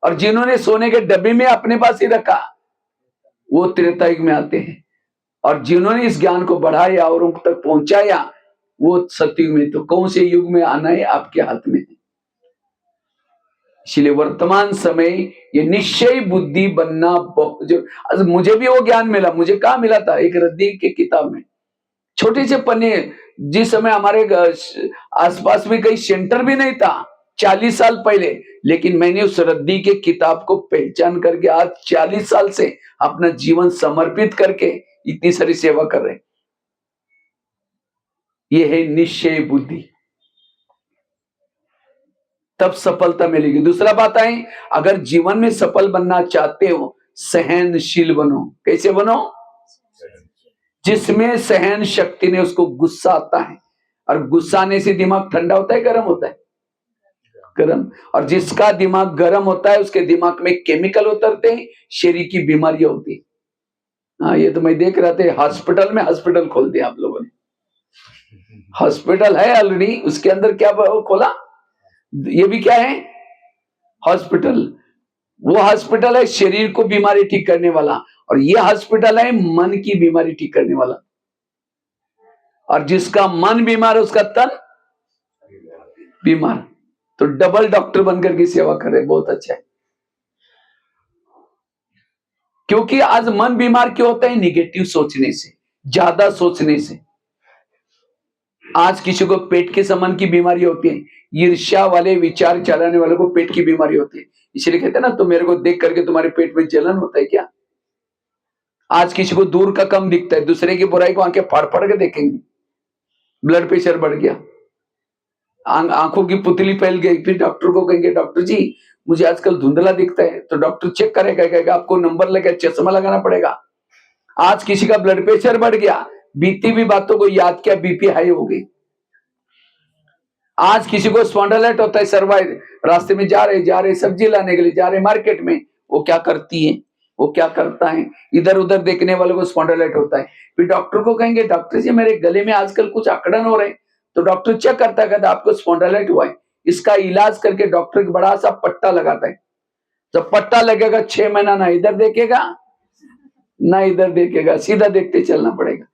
और जिन्होंने सोने के डब्बे में अपने पास ही रखा, वो त्रेता युग में आते हैं। और जिन्होंने इस ज्ञान को बढ़ाया और उन तक पहुंचाया, वो सतयुग में। तो कौन से युग में आना है आपके हाथ में है। इसलिए वर्तमान समय ये निश्चय बुद्धि बनना बहुत। मुझे भी वो ज्ञान मिला, मुझे कहाँ मिला था, एक रद्दी के किताब में, छोटे से पन्ने। जिस समय हमारे आसपास में कहीं सेंटर भी नहीं था 40 साल पहले, लेकिन मैंने उस रद्दी के किताब को पहचान करके आज 40 साल से अपना जीवन समर्पित करके इतनी सारी सेवा कर रहे हैं। ये है निश्चय बुद्धि, तब सफलता मिलेगी। दूसरा बात है, अगर जीवन में सफल बनना चाहते हो, सहनशील बनो। कैसे बनो? जिसमें सहन शक्ति ने, उसको गुस्सा आता है, और गुस्सा आने से दिमाग ठंडा होता है गर्म होता है? गर्म। और जिसका दिमाग गर्म होता है उसके दिमाग में केमिकल उतरते हैं, शरीर की बीमारियां होती है। हाँ, ये तो मैं देख रहा था, हॉस्पिटल में हॉस्पिटल खोल दिया आप लोगों ने। हॉस्पिटल है ऑलरेडी, उसके अंदर क्या खोला, ये भी क्या है, हॉस्पिटल। वो हॉस्पिटल है शरीर को बीमारी ठीक करने वाला, और ये हॉस्पिटल है मन की बीमारी ठीक करने वाला। और जिसका मन बीमार है उसका तन बीमार, तो डबल डॉक्टर बनकर की सेवा कर रहे, बहुत अच्छा है। क्योंकि आज मन बीमार क्यों होता है? निगेटिव सोचने से, ज्यादा सोचने से। आज किसी को पेट के संबंध की बीमारी होती है, ईर्ष्या वाले विचार चलाने वालों को पेट की बीमारी होती है। इसलिए कहते हैं ना, तो मेरे को देख करके तुम्हारे पेट में जलन होता है क्या? आज किसी को दूर का कम दिखता है, दूसरे की बुराई को आंखें फाड़ फाड़ के देखेंगे, ब्लड प्रेशर बढ़ गया, आंखों की पुतली फैल गई। फिर डॉक्टर को कहेंगे डॉक्टर जी मुझे आजकल धुंधला दिखता है, तो डॉक्टर चेक करेगा, कहेगा आपको नंबर लगा चश्मा लगाना पड़ेगा। आज किसी का ब्लड प्रेशर बढ़ गया, बीती हुई बातों को याद किया, बीपी हाई हो गई। आज किसी को स्पॉन्डिलाइट होता है, सर्वाइव, रास्ते में जा रहे सब्जी लाने के लिए जा रहे मार्केट में, वो क्या करती है, वो क्या करता है, इधर उधर देखने वालों को स्पॉन्डिलाइट होता है। फिर डॉक्टर को कहेंगे डॉक्टर जी मेरे गले में आजकल कुछ अकड़न हो रहे, तो डॉक्टर चेक करता है, आपको स्पॉन्डिलाइट हुआ है, इसका इलाज करके डॉक्टर एक बड़ा सा पट्टा लगाता है। जब पट्टा लगेगा 6 महीना ना इधर देखेगा ना इधर देखेगा, सीधा देखते चलना पड़ेगा।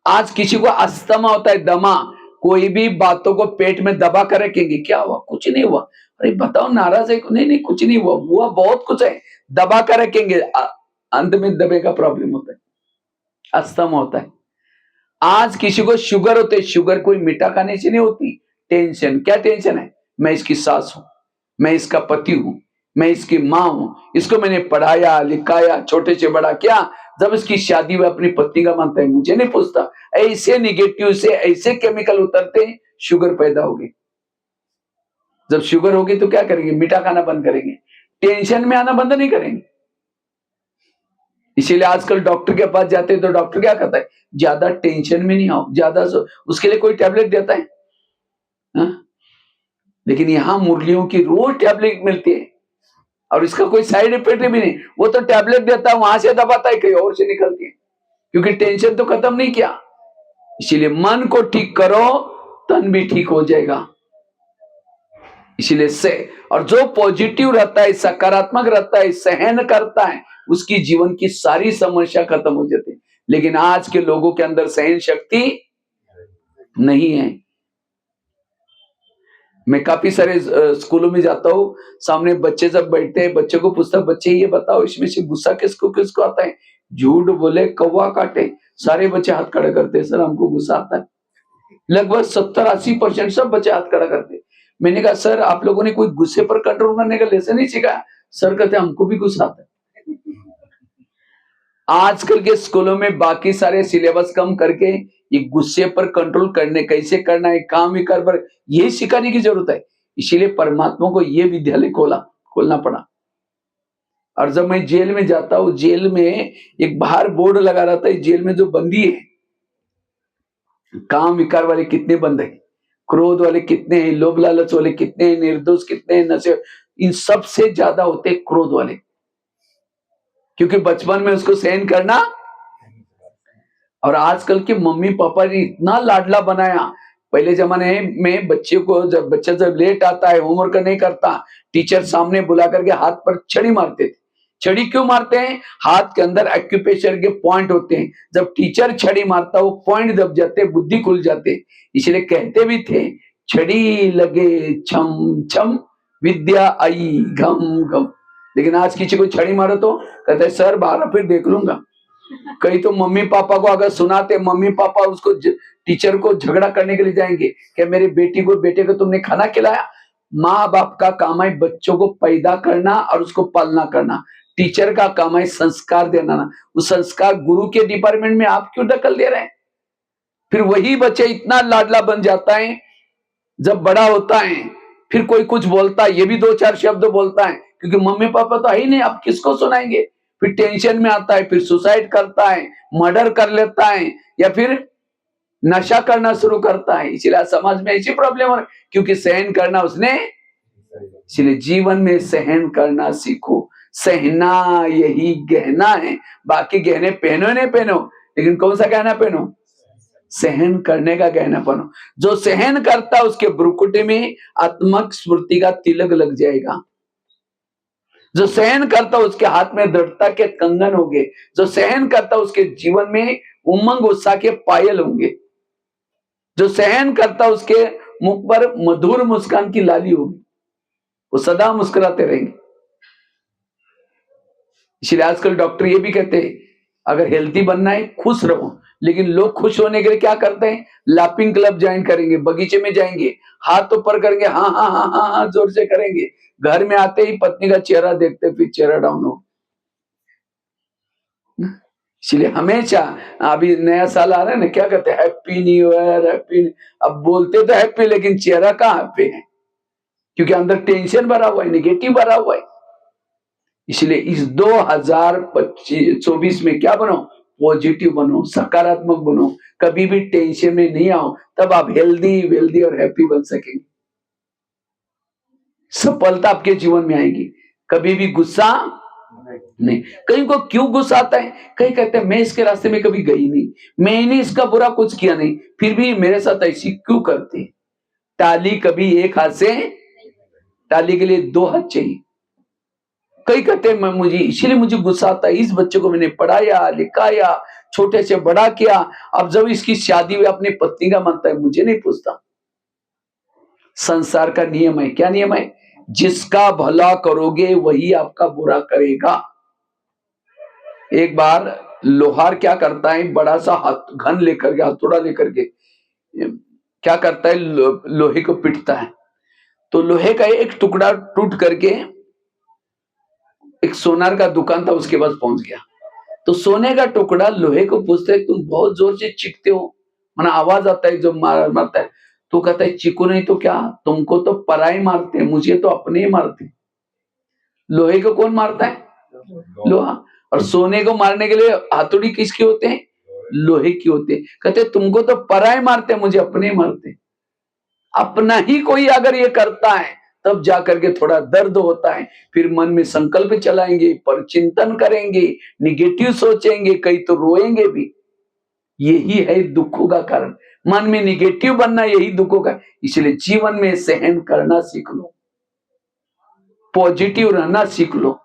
आज किसी को अस्थमा होता है, दमा, कोई भी बातों को पेट में दबा कर रखेंगे, क्या हुआ, कुछ नहीं हुआ, अरे बताओ नाराज है, नहीं नहीं कुछ नहीं हुआ, हुआ बहुत कुछ है, दबा कर रखेंगे, अंत में दबे का प्रॉब्लम होता है, अस्थमा होता है। आज किसी को शुगर होते है, शुगर कोई मीठा खाने से नहीं होती, टेंशन, क्या टेंशन है, मैं इसकी सास हूं, मैं इसका पति हूं, मैं इसकी माँ हूं, इसको मैंने पढ़ाया लिखाया, छोटे से बड़ा किया, जब इसकी शादी हुई अपनी पत्नी का मानता है, मुझे नहीं पूछता, ऐसे निगेटिव से ऐसे केमिकल उतरते हैं, शुगर पैदा होगी। जब शुगर होगी तो क्या करेंगे, मीठा खाना बंद करेंगे, टेंशन में आना बंद नहीं करेंगे। इसीलिए आजकल डॉक्टर के पास जाते हैं तो डॉक्टर क्या कहता है, ज्यादा टेंशन में नहीं आओ, ज्यादा उसके लिए कोई टैबलेट देता है हा? लेकिन यहां मुरलियों की रोज टैबलेट मिलती है और इसका कोई साइड इफेक्ट भी नहीं, वो तो टैबलेट देता है, वहां से दबाता है, कहीं और से निकलती है, क्योंकि टेंशन तो खत्म नहीं किया। इसीलिए मन को ठीक करो, तन भी ठीक हो जाएगा। इसीलिए से, और जो पॉजिटिव रहता है, सकारात्मक रहता है, सहन करता है, उसकी जीवन की सारी समस्या खत्म हो जाती है। लेकिन आज के लोगों के अंदर सहन शक्ति नहीं है। मैं काफी सारे स्कूलों में जाता हूँ, सामने बच्चे जब बैठते हैं, बच्चे को पूछता, बच्चे ये बताओ इसमें से गुस्सा किसको किसको आता है, झूठ बोले कौवा काटे, सारे बच्चे हाथ खड़ा करते हैं, सर हमको गुस्सा आता है। लगभग 70-80% सब बच्चे हाथ खड़ा करते हैं। मैंने कहा सर आप लोगों ने कोई गुस्से पर कंट्रोल करने का लेसन नहीं सीखा? सर कहते हमको भी गुस्सा आता है। आजकल के स्कूलों में बाकी सारे सिलेबस कम करके ये गुस्से पर कंट्रोल करने, कैसे करना है, काम विकार पर यही सिखाने की जरूरत है। इसीलिए परमात्मा को ये विद्यालय खोलना पड़ा। और जब मैं जेल में जाता हूँ, जेल में एक बाहर बोर्ड लगा रहता है, जेल में जो बंदी है, काम विकार वाले कितने बंद है, क्रोध वाले कितने हैं, लोभ लालच वाले कितने हैं, निर्दोष कितने हैं, नशे, इन सब से ज्यादा होते हैं क्रोध वाले, क्योंकि बचपन में उसको सहन करना। और आजकल के मम्मी पापा ने इतना लाडला बनाया। पहले जमाने में बच्चे को, जब बच्चा जब लेट आता है, होमवर्क नहीं करता, टीचर सामने बुला करके हाथ पर छड़ी मारते थे। छड़ी क्यों मारते हैं? हाथ के अंदर एक्यूप्रेशर के पॉइंट होते हैं, जब टीचर छड़ी मारता वो पॉइंट दब जाते, बुद्धि खुल जाते। इसलिए कहते भी थे, छड़ी लगे छम छम, विद्या आई घम घम। लेकिन आज किसी को छड़ी मारो तो कहते हैं सर बाहर फिर देख लूंगा। कई तो मम्मी पापा को अगर सुनाते, मम्मी पापा उसको टीचर को झगड़ा करने के लिए जाएंगे कि मेरे बेटे को तुमने खाना खिलाया। माँ बाप का काम है बच्चों को पैदा करना और उसको पालना करना, टीचर का काम है संस्कार देना ना। उस संस्कार गुरु के डिपार्टमेंट में आप क्यों दखल दे रहे हैं? फिर वही बच्चे इतना लाडला बन जाता है, जब बड़ा होता है फिर कोई कुछ बोलता है, ये भी 2-4 शब्द बोलता है, क्योंकि मम्मी पापा तो है ही नहीं, आप किसको सुनाएंगे? फिर टेंशन में आता है, फिर सुसाइड करता है, मर्डर कर लेता है, या फिर नशा करना शुरू करता है। इसलिए समाज में ऐसी प्रॉब्लम हो रही, क्योंकि सहन करना उसने, इसलिए जीवन में सहन करना सीखो। सहना यही गहना है, बाकी गहने पहनो नहीं पहनो, लेकिन कौन सा गहना पहनो? सहन करने का गहना पहनो। जो सहन करता उसके भ्रुकुटी में आत्मक स्मृति का तिलक लग जाएगा। जो सहन करता उसके हाथ में दृढ़ता के कंगन होंगे। जो सहन करता उसके जीवन में उमंग उत्साह के पायल होंगे। जो सहन करता उसके मुख पर मधुर मुस्कान की लाली होगी, वो सदा मुस्कुराते रहेंगे। इसलिए आजकल डॉक्टर ये भी कहते हैं, अगर हेल्थी बनना है खुश रहो। लेकिन लोग खुश होने के लिए क्या करते हैं? लाफिंग क्लब ज्वाइन करेंगे, बगीचे में जाएंगे, हाथ ऊपर करेंगे, हाँ हाँ हाँ हाँ हाँ जोर से करेंगे। घर में आते ही पत्नी का चेहरा देखते फिर चेहरा डाउन हो। इसलिए हमेशा, अभी नया साल आ रहा है ना, क्या कहते हैं? Happy new year, happy. अब बोलते तो हैप्पी, लेकिन चेहरा कहाँ हैप्पी है? क्योंकि अंदर टेंशन भरा हुआ है, निगेटिव भरा हुआ है। इसलिए इस 2024 में क्या बनो? पॉजिटिव बनो, सकारात्मक बनो, कभी भी टेंशन में नहीं आओ, तब आप हेल्दी वेल्दी और हैप्पी बन सकेंगे। सफलता आपके जीवन में आएगी। कभी भी गुस्सा नहीं। कहीं को क्यों गुस्सा आता है? कहीं कहते हैं मैं इसके रास्ते में कभी गई नहीं, मैंने इसका बुरा कुछ किया नहीं, फिर भी मेरे साथ ऐसी क्यों करते? ताली कभी एक हाथ से, ताली के लिए 2 हाथ चाहिए। कई कहते हैं मैं मुझे इसीलिए मुझे गुस्सा आता है, इस बच्चे को मैंने पढ़ाया लिखाया छोटे से बड़ा किया, अब जब इसकी शादी हुई अपनी पत्नी का मानता है मुझे नहीं पूछता। संसार का नियम है, क्या नियम है? जिसका भला करोगे वही आपका बुरा करेगा। एक बार लोहार क्या करता है, बड़ा सा घन लेकर के हथौड़ा लेकर के क्या करता है, लोहे को पीटता है, तो लोहे का एक टुकड़ा टूट करके एक सोनार का दुकान था उसके पास पहुंच गया। तो सोने का टुकड़ा लोहे को पूछता है तुम बहुत जोर से चीखते हो, माना आवाज आता है जो मारता है, तो कहता है चीखो नहीं तो क्या, तुमको तो पराई मारते हैं, मुझे तो अपने ही मारते। लोहे को कौन मारता है? लोहा। और सोने को मारने के लिए हथौड़ी किसके होते हैं? लोहे की होते हैं। कहते तुमको तो पराई मारते, मुझे अपने ही मारते। अपना ही कोई अगर ये करता है तब जाकर के थोड़ा दर्द होता है, फिर मन में संकल्प चलाएंगे, पर चिंतन करेंगे, निगेटिव सोचेंगे, कई तो रोएंगे भी। यही है दुखों का कारण, मन में निगेटिव बनना यही दुखों का। इसलिए जीवन में सहन करना सीख लो, पॉजिटिव रहना सीख लो,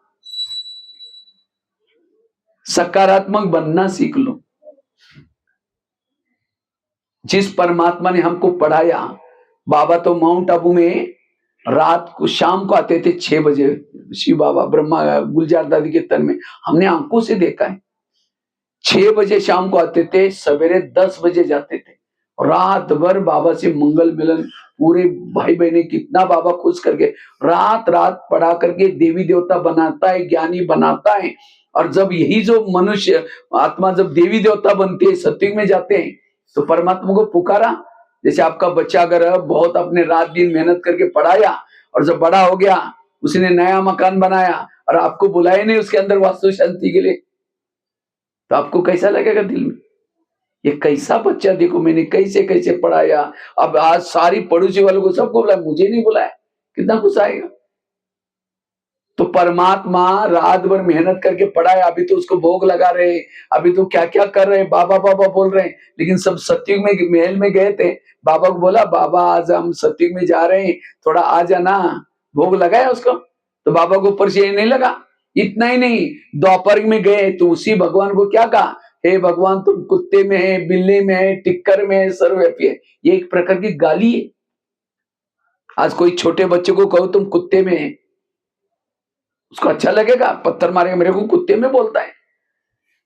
सकारात्मक बनना सीख लो। जिस परमात्मा ने हमको पढ़ाया, बाबा तो माउंट आबू में रात को शाम को आते थे 6 बजे, शिव बाबा ब्रह्मा गुलजार दादी के तन में हमने आंखों से देखा है। 6 बजे शाम को आते थे, सवेरे 10 बजे जाते थे, रात भर बाबा से मंगल मिलन, पूरे भाई बहने कितना बाबा खुश करके रात रात पढ़ा करके देवी देवता बनाता है, ज्ञानी बनाता है। और जब यही जो मनुष्य आत्मा जब देवी देवता बनते हैं, सत्युग में जाते हैं, तो परमात्मा को पुकारा। जैसे आपका बच्चा अगर बहुत अपने रात दिन मेहनत करके पढ़ाया और जब बड़ा हो गया, उसने नया मकान बनाया और आपको बुलाए नहीं उसके अंदर वास्तु शांति के लिए, तो आपको कैसा लगेगा दिल में? ये कैसा बच्चा, देखो मैंने कैसे कैसे पढ़ाया, अब आज सारी पड़ोसी वालों को सबको बुलाया, मुझे नहीं बुलाया, कितना गुस्सा आएगा। तो परमात्मा रात भर मेहनत करके पढ़ाया, अभी तो उसको भोग लगा रहे, अभी तो क्या क्या कर रहे, बाबा बाबा बोल रहे हैं, लेकिन सब सत्युग में महल में गए थे, बाबा को बोला बाबा आज हम सत्युग में जा रहे हैं, थोड़ा आ जाना, भोग लगाया उसको। तो बाबा को ऊपर से नहीं लगा। इतना ही नहीं, द्वापर में गए तो उसी भगवान को क्या कहा, हे भगवान तुम कुत्ते में है, बिल्ली में है, टिक्कर में है, सर्वव्यापी है। ये एक प्रकार की गाली है। आज कोई छोटे बच्चे को कहो तुम कुत्ते में है, उसको अच्छा लगेगा? पत्थर मारेगा, मेरे को कुत्ते में बोलता है।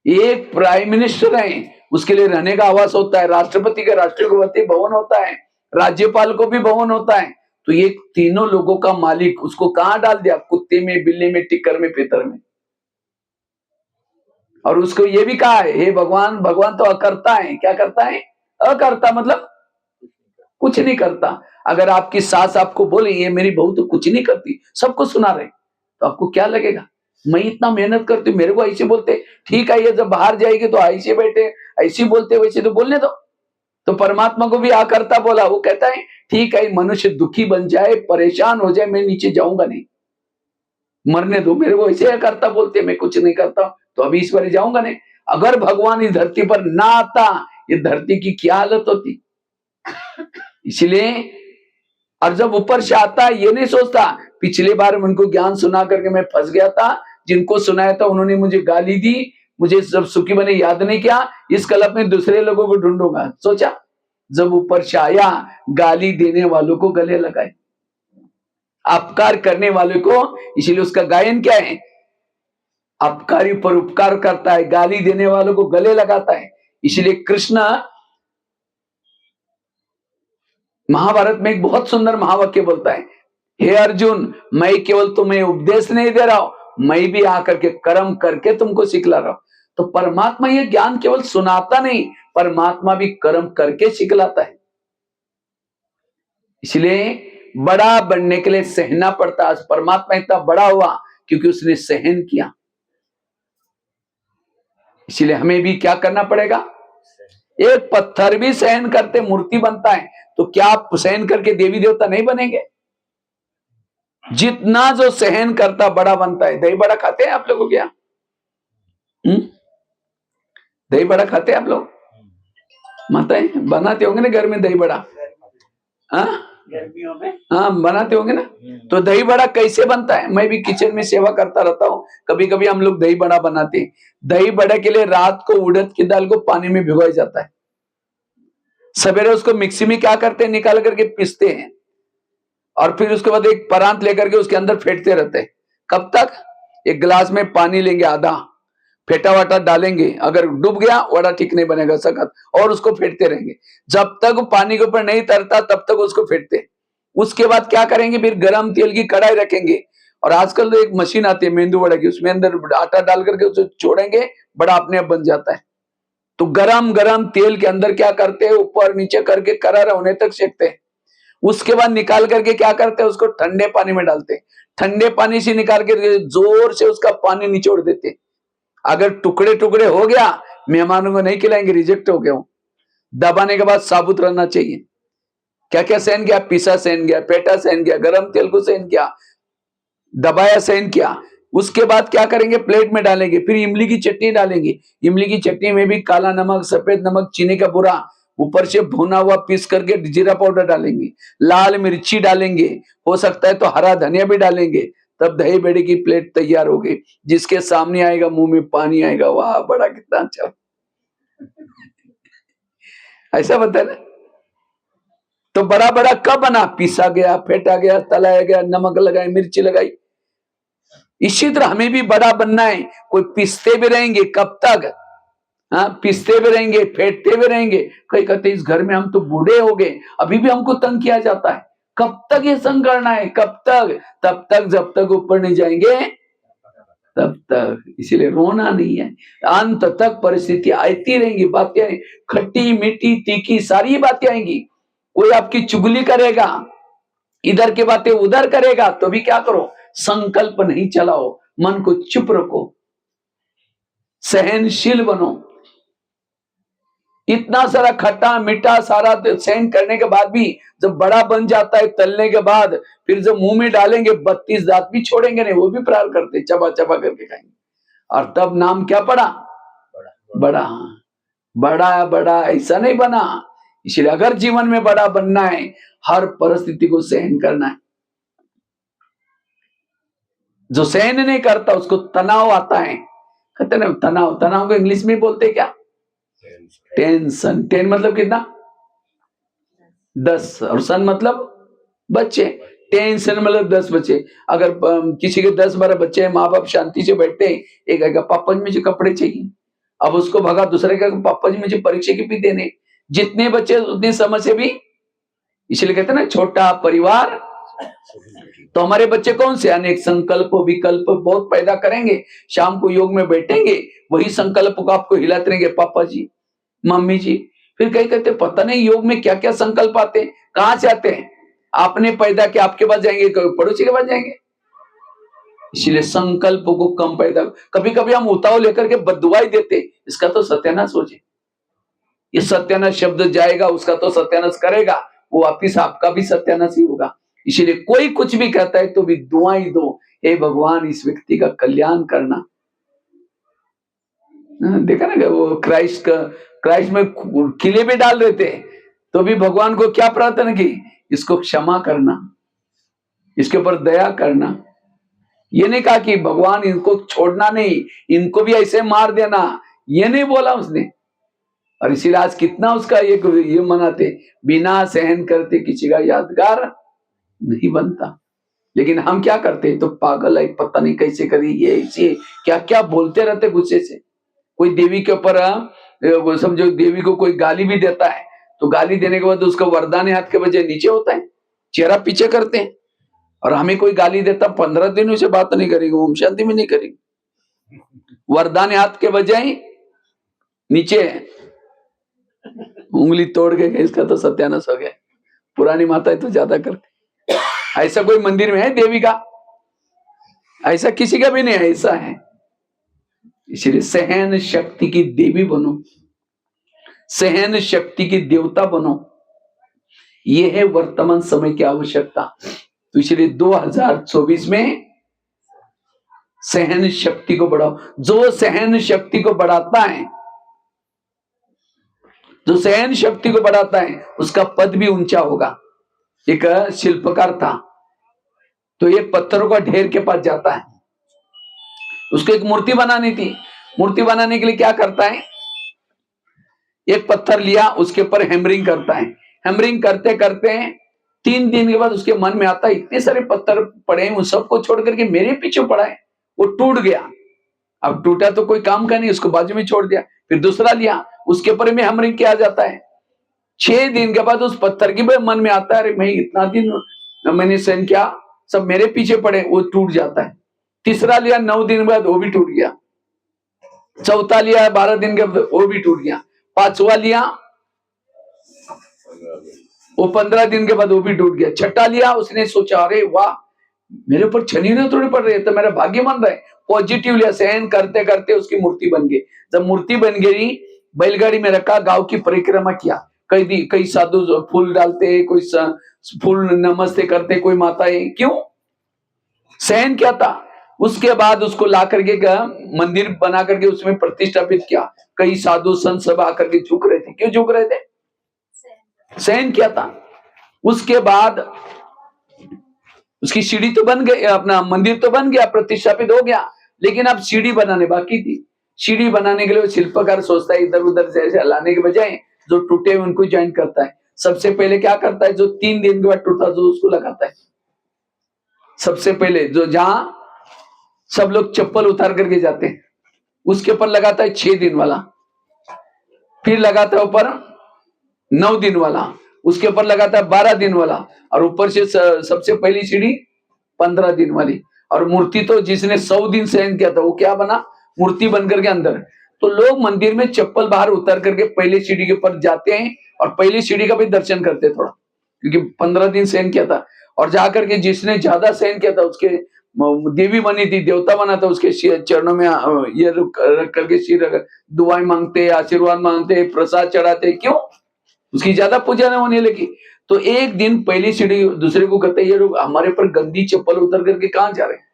एक प्राइम मिनिस्टर है, उसके लिए रहने का आवास होता है, राष्ट्रपति का राष्ट्रपति भवन होता है, राज्यपाल को भी भवन होता है। तो ये तीनों लोगों का मालिक उसको कहां डाल दिया? कुत्ते में, बिल्ली में, टिक्कर में, पेतर में। और उसको ये भी कहा है, हे भगवान, भगवान तो अकर्ता है। क्या करता है? अकर्ता मतलब कुछ नहीं करता। अगर आपकी सास आपको बोले ये मेरी बहू तो कुछ नहीं करती, सबको सुना रहे, तो आपको क्या लगेगा? मैं इतना मेहनत करती हूँ, मेरे को ऐसे बोलते। ठीक है, ये जब बाहर जाएगी तो ऐसे बैठे, ऐसे बोलते, वैसे तो बोलने दो। तो परमात्मा को भी आकर्ता बोला, वो कहता है ठीक है, मनुष्य दुखी बन जाए, परेशान हो जाए, मैं नीचे जाऊंगा नहीं, मरने दो। मेरे को ऐसे करता बोलते, मैं कुछ नहीं करता तो अभी ईश्वर जाऊंगा नहीं। अगर भगवान इस धरती पर ना आता, ये धरती की क्या हालत होती। इसलिए और जब ऊपर से आता है ये नहीं सोचता, पिछली बार उनको ज्ञान सुना करके मैं फंस गया था, जिनको सुनाया था उन्होंने मुझे गाली दी, मुझे सब सुखी बने याद नहीं किया, इस कलप में दूसरे लोगों को ढूंढूंगा। सोचा, जब ऊपर से आया, गाली देने वालों को गले लगाए, अपकार करने वालों को। इसलिए उसका गायन क्या है? अपकारी पर उपकार करता है, गाली देने वालों को गले लगाता है। इसलिए कृष्ण महाभारत में एक बहुत सुंदर महावाक्य बोलता है, हे अर्जुन, मैं केवल तुम्हें उपदेश नहीं दे रहा हूं, मैं भी आकर के कर्म करके तुमको सिखला रहा हूं। तो परमात्मा ये ज्ञान केवल सुनाता नहीं, परमात्मा भी कर्म करके सिखलाता है। इसलिए बड़ा बनने के लिए सहना पड़ता है। आज परमात्मा इतना बड़ा हुआ क्योंकि उसने सहन किया। इसलिए हमें भी क्या करना पड़ेगा? एक पत्थर भी सहन करते मूर्ति बनता है, तो क्या आप सहन करके देवी देवता नहीं बनेंगे? जितना जो सहन करता बड़ा बनता है। दही बड़ा खाते हैं आप लोगों क्या? दही बड़ा खाते हैं आप लोग? माताएं बनाते होंगे ना घर में दही बड़ा? हाँ, गर्मियों में हाँ बनाते होंगे ना। तो दही बड़ा कैसे बनता है, मैं भी किचन में सेवा करता रहता हूँ, कभी कभी हम लोग दही बड़ा बनाते हैं। दही बड़े के लिए रात को उड़द की दाल को पानी में भिगोया जाता है, सवेरे उसको मिक्सी में क्या करते हैं, निकाल करके पीसते हैं, और फिर उसके बाद एक परांत लेकर के उसके अंदर फेंटते रहते हैं। कब तक, एक गिलास में पानी लेंगे आधा, फेटा वाटा डालेंगे, अगर डूब गया वड़ा ठीक नहीं बनेगा सखत, और उसको फेंटते रहेंगे जब तक पानी के ऊपर नहीं तरता, तब तक उसको फेंटते। उसके बाद क्या करेंगे, फिर गरम तेल की कढ़ाई रखेंगे, और आजकल तो एक मशीन आती है मेंदू वड़ा की, उसमें अंदर आटा डाल करके उसे छोड़ेंगे, बड़ा अपने आप बन जाता है। तो गरम गरम तेल के अंदर क्या करते हैं, ऊपर नीचे करके करारा होने तक सेकते हैं। उसके बाद निकाल करके क्या करते हैं, उसको ठंडे पानी में डालते हैं, ठंडे पानी से निकाल के जोर से उसका पानी निचोड़ देते हैं। अगर टुकड़े टुकड़े हो गया, मेहमानों को नहीं खिलाएंगे, रिजेक्ट हो गया। दबाने के बाद साबुत रहना चाहिए। क्या क्या सहन किया, पिसा सहन किया, पेटा सहन किया, गरम तेल को सहन किया, दबाया सहन किया। उसके बाद क्या करेंगे, प्लेट में डालेंगे, फिर इमली की चटनी डालेंगे। इमली की चटनी में भी काला नमक, सफेद नमक, चीनी का बुरा, ऊपर से भुना हुआ पीस करके जीरा पाउडर डालेंगे, लाल मिर्ची डालेंगे, हो सकता है तो हरा धनिया भी डालेंगे। तब दही बड़े की प्लेट तैयार हो गई। जिसके सामने आएगा मुंह में पानी आएगा, वाह बड़ा कितना अच्छा। ऐसा बता ना। तो बड़ा बड़ा कब बना, पीसा गया, फेंटा गया, तलाया गया, नमक लगाई, मिर्ची लगाई। इसी तरह हमें भी बड़ा बनना है। कोई पीसते भी रहेंगे, कब तक, हाँ पीसते भी रहेंगे, फेंटते भी रहेंगे। कई कहते इस घर में हम तो बूढ़े हो गए, अभी भी हमको तंग किया जाता है। कब तक ये संग करना है, कब तक, तब तक जब तक ऊपर नहीं जाएंगे तब तक। इसीलिए रोना नहीं है, अंत तक परिस्थिति आती रहेंगी, बातें खट्टी मीठी तीखी सारी बातें आएंगी। कोई आपकी चुगली करेगा, इधर की बातें उधर करेगा, तो भी क्या करो, संकल्प नहीं चलाओ, मन को चुप रखो, सहनशील बनो। इतना सारा खट्टा मीठा सारा सहन करने के बाद भी जब बड़ा बन जाता है, तलने के बाद फिर जब मुंह में डालेंगे 32 दांत भी छोड़ेंगे नहीं, वो भी प्रहार करते, चबा चबा करके खाएंगे। और तब नाम क्या पड़ा, बड़ा। बड़ा बड़ा ऐसा नहीं बना। इसलिए अगर जीवन में बड़ा बनना है, हर परिस्थिति को सहन करना है। जो सहन नहीं करता उसको तनाव आता है। कहते ना तनाव, तनाव को इंग्लिश में बोलते क्या, टेंशन। टेन मतलब कितना, 10, और सन मतलब बच्चे। टेंशन मतलब 10 बच्चे। अगर किसी के 10-12 बच्चे हैं, माँ बाप शांति से बैठते हैं, एक आएगा पापा जी मुझे कपड़े चाहिए, अब उसको भगा दूसरे का पापा जी मुझे परीक्षा की भी देने। जितने बच्चे उतनी समस्या भी। इसलिए कहते हैं ना छोटा परिवार। तो हमारे बच्चे कौन से, अनेक संकल्प विकल्प बहुत पैदा करेंगे। शाम को योग में बैठेंगे, वही संकल्प को आपको हिलाते रहेंगे, पापा जी मम्मी जी। फिर कहीं कहते पता नहीं योग में क्या क्या संकल्प आते हैं, कहां से आते हैं, आपने पैदा किया आपके पास जाएंगे, पड़ोसी के पास जाएंगे। इसलिए संकल्प को कम पैदा। कभी कभी हम उताव लेकर के बददुआई देते, इसका तो सत्यानाश हो जाए। ये सत्यानाश शब्द जाएगा, उसका तो सत्यानाश करेगा, वो वापिस आपका भी सत्यानाश ही होगा। इसलिए कोई कुछ भी कहता है तो भी दुआई दो, हे भगवान इस व्यक्ति का कल्याण करना। देखा ना वो क्राइस्ट में किले भी डाल रहे थे, तो भी भगवान को क्या प्रार्थना की, इसको क्षमा करना, इसके ऊपर दया करना। ये नहीं कहा कि भगवान इनको छोड़ना नहीं, इनको भी ऐसे मार देना, ये नहीं बोला उसने। और इसीलिए आज कितना उसका ये मनाते, बिना सहन करते किसी का यादगार नहीं बनता। लेकिन हम क्या करते, तो पागल है, पता नहीं कैसे करी, ये ऐसे क्या क्या बोलते रहते गुस्से से। कोई देवी के ऊपर समझो देवी को कोई गाली भी देता है, तो गाली देने के बाद उसका वरदान हाथ के बजाय नीचे होता है, चेहरा पीछे करते हैं। और हमें कोई गाली देता 15 दिन उसे बात नहीं करेंगे, ओम शांति में नहीं करेंगे, वरदान हाथ के बजाय नीचे उंगली तोड़ के, इसका तो सत्यानाश हो गया। पुरानी माता तो ज्यादा करते। ऐसा कोई मंदिर में है देवी का, ऐसा किसी का भी नहीं, ऐसा है। इसलिए सहन शक्ति की देवी बनो, सहन शक्ति की देवता बनो, यह है वर्तमान समय की आवश्यकता। तो इसलिए 2024 में सहन शक्ति को बढ़ाओ। जो सहन शक्ति को बढ़ाता है, जो सहन शक्ति को बढ़ाता है, उसका पद भी ऊंचा होगा। एक शिल्पकार था, तो ये पत्थरों का ढेर के पास जाता है, उसको एक मूर्ति बनानी थी। मूर्ति बनाने के लिए क्या करता है, एक पत्थर लिया, उसके ऊपर हैमरिंग करता है। हैमरिंग करते करते 3 दिन के बाद उसके मन में आता है इतने सारे पत्थर पड़े हैं, उन सबको छोड़ करके मेरे पीछे पड़ा है, वो टूट गया। अब टूटा तो कोई काम का नहीं, उसको बाजू में छोड़ दिया। फिर दूसरा लिया, उसके ऊपर में हैमरिंग किया जाता है। 6 दिन के बाद उस पत्थर की मन में आता है, अरे मैं इतना दिन मैंने सहन किया, सब मेरे पीछे पड़े, वो टूट जाता है। तीसरा लिया, 9 दिन बाद वो भी टूट गया। चौथा लिया, 12 दिन के बाद वो भी टूट गया। पांचवा लिया, वो 15 दिन के बाद वो भी टूट गया। छठा लिया, उसने सोचा अरे वाह, मेरे ऊपर छनीरे थोड़ी पड़ रहे, तो मेरा भाग्य बन रहा है। पॉजिटिव लिया, सहन करते करते उसकी मूर्ति बन गई। जब मूर्ति बन गई, बैलगाड़ी में रखा, गांव की परिक्रमा किया। कई साधु फूल डालते, कोई फूल नमस्ते करते, कोई माताएं, क्यों? सहन क्या था। उसके बाद उसको ला करके मंदिर बना करके उसमें प्रतिष्ठापित किया। कई साधु संत सब आकर के झुक रहे थे, क्यों झुक रहे थे? सहन किया था। उसके बाद उसकी सीढ़ी तो बन गई, अपना मंदिर तो बन गया, प्रतिष्ठापित हो गया, लेकिन अब सीढ़ी बनाने बाकी थी। सीढ़ी बनाने के लिए वो शिल्पकार सोचता है इधर उधर से ऐसे लाने के बजाय जो टूटे उनको ज्वाइन करता है। सबसे पहले क्या करता है, जो 3 दिन के बाद टूटा जो उसको लगाता है। सबसे पहले जो जहां सब लोग चप्पल उतार करके जाते हैं, उसके ऊपर लगाता है 6 दिन वाला। फिर लगाता है ऊपर 9 दिन वाला, उसके ऊपर लगाता है 12 दिन वाला, और ऊपर से सबसे पहली सीढ़ी 15 दिन वाली। और मूर्ति तो जिसने 100 दिन सहन किया था वो क्या बना, मूर्ति बनकर के अंदर। तो लोग मंदिर में चप्पल बाहर उतार करके पहले सीढ़ी के ऊपर जाते हैं और पहली सीढ़ी का भी दर्शन करते हैं थोड़ा, क्योंकि 15 दिन सहन किया था। और जाकर के जिसने ज्यादा सहन किया था, उसके देवी बनी थी, देवता बना था, उसके चरणों में ये रख करके सिर दुआएं मांगते, आशीर्वाद मांगते, प्रसाद चढ़ाते, क्यों? उसकी ज्यादा पूजा न होने लगी। तो एक दिन पहली सीढ़ी दूसरे को कहते, ये लोग हमारे पर गंदी चप्पल उतर करके कहां जा रहे हैं?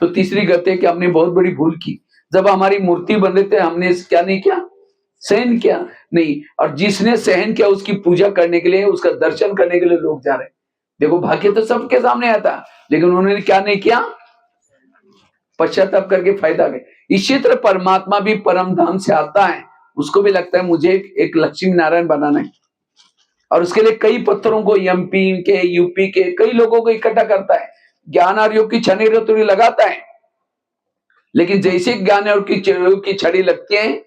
तो तीसरी कहते कि हमने बहुत बड़ी भूल की, जब हमारी मूर्ति बन रहे थे हमने क्या नहीं किया, सहन किया नहीं। और जिसने सहन किया उसकी पूजा करने के लिए, उसका दर्शन करने के लिए लोग जा रहे हैं। देखो भाग्य तो सबके सामने आता, लेकिन उन्होंने क्या नहीं किया, पश्चाताप करके फायदा गए। इसी तरह परमात्मा भी परम धाम से आता है, उसको भी लगता है मुझे एक लक्ष्मी नारायण बनाना है, और उसके लिए कई पत्थरों को एमपी के, यूपी के कई लोगों को इकट्ठा करता है। ज्ञान और योग की छड़ी रतुड़ी लगाता है, लेकिन जैसे ज्ञान और योग की छड़ी लगती है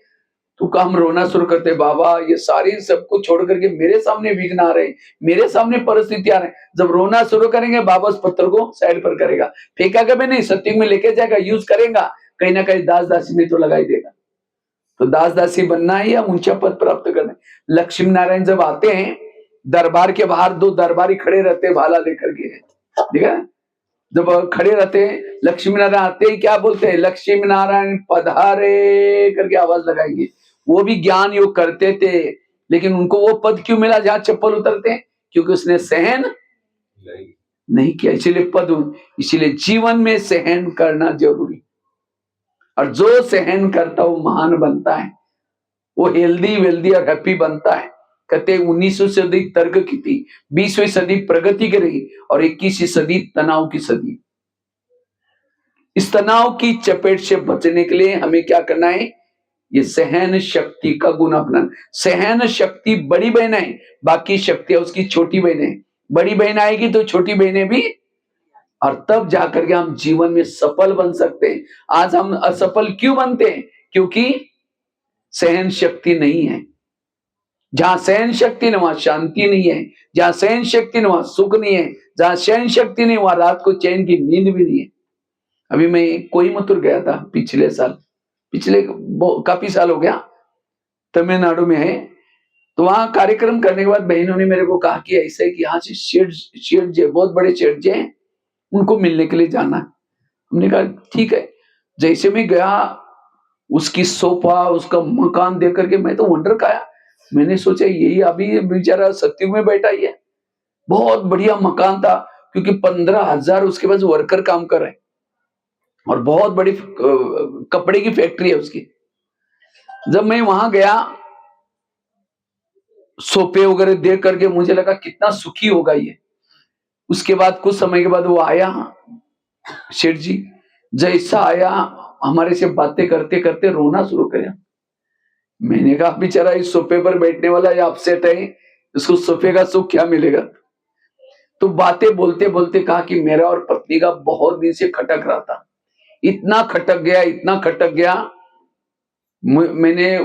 तो हम रोना शुरू करते, बाबा ये सारी सबको छोड़ करके मेरे सामने विघ्न आ रहे, मेरे सामने परिस्थिति आ रहे। जब रोना शुरू करेंगे, बाबा उस पत्थर को साइड पर करेगा, फेंका कभी नहीं, सत्युग में लेके जाएगा, यूज करेगा, कहीं ना कहीं दास दासी में तो लगा ही देगा। तो दास दासी बनना है या ऊंचा पद प्राप्त करना है। लक्ष्मी नारायण जब आते हैं, दरबार के बाहर 2 दरबारी खड़े रहते भाला लेकर के, ठीक है, जब खड़े रहते हैं, लक्ष्मी नारायण आते ही क्या बोलते हैं, लक्ष्मी नारायण पधारे करके आवाज लगाएंगे। वो भी ज्ञान योग करते थे, लेकिन उनको वो पद क्यों मिला जहां चप्पल उतरते हैं? क्योंकि उसने सहन नहीं किया, इसीलिए पद। इसीलिए जीवन में सहन करना जरूरी, और जो सहन करता वो महान बनता है, वो हेल्दी वेल्दी और हैप्पी बनता है। कहते 19वीं सदी तर्क की थी, 20वीं सदी प्रगति की रही, और 21वीं सदी तनाव की सदी। इस तनाव की चपेट से बचने के लिए हमें क्या करना है, ये सहन शक्ति का गुण अपनाना। सहन शक्ति बड़ी बहन है, बाकी शक्तियां उसकी छोटी बहनें। बड़ी बहन आएगी तो छोटी बहनें भी, और तब जाकर के हम जीवन में सफल बन सकते हैं। आज हम असफल क्यों बनते हैं? क्योंकि सहन शक्ति नहीं है। जहां सहन शक्ति नहीं वहां शांति नहीं है, जहां सहन शक्ति नहीं वहां सुख नहीं है, जहां सहन शक्ति नहीं वहां रात को चैन की नींद भी नहीं है। अभी मैं कोयम्बतूर गया था पिछले साल, पिछले काफी साल हो गया, तमिलनाडु में है। तो वहां कार्यक्रम करने के बाद बहनों ने मेरे को कहा कि ऐसा है कि यहाँ से शेठ जी, बहुत बड़े शेठ जी हैं, उनको मिलने के लिए जाना है। हमने कहा ठीक है। जैसे मैं गया, उसकी सोफा, उसका मकान देख करके मैं तो वंडर खाया। मैंने सोचा यही अभी बेचारा सत्युग में बैठा ही है। बहुत बढ़िया मकान था, क्योंकि 15,000 उसके पास वर्कर काम कर रहे हैं, और बहुत बड़ी कपड़े की फैक्ट्री है उसकी। जब मैं वहां गया, सोफे वगैरह देख करके मुझे लगा कितना सुखी होगा ये। उसके बाद कुछ समय के बाद वो आया, सेठ जी जैसा आया हमारे से बातें करते करते रोना शुरू किया। मैंने कहा बेचारा इस सोफे पर बैठने वाला या अपसेट है, इसको सोफे का सुख क्या मिलेगा। तो बातें बोलते बोलते कहा कि मेरा और पत्नी का बहुत दिन से खटक रहा था, इतना खटक गया, इतना खटक गया। मैंने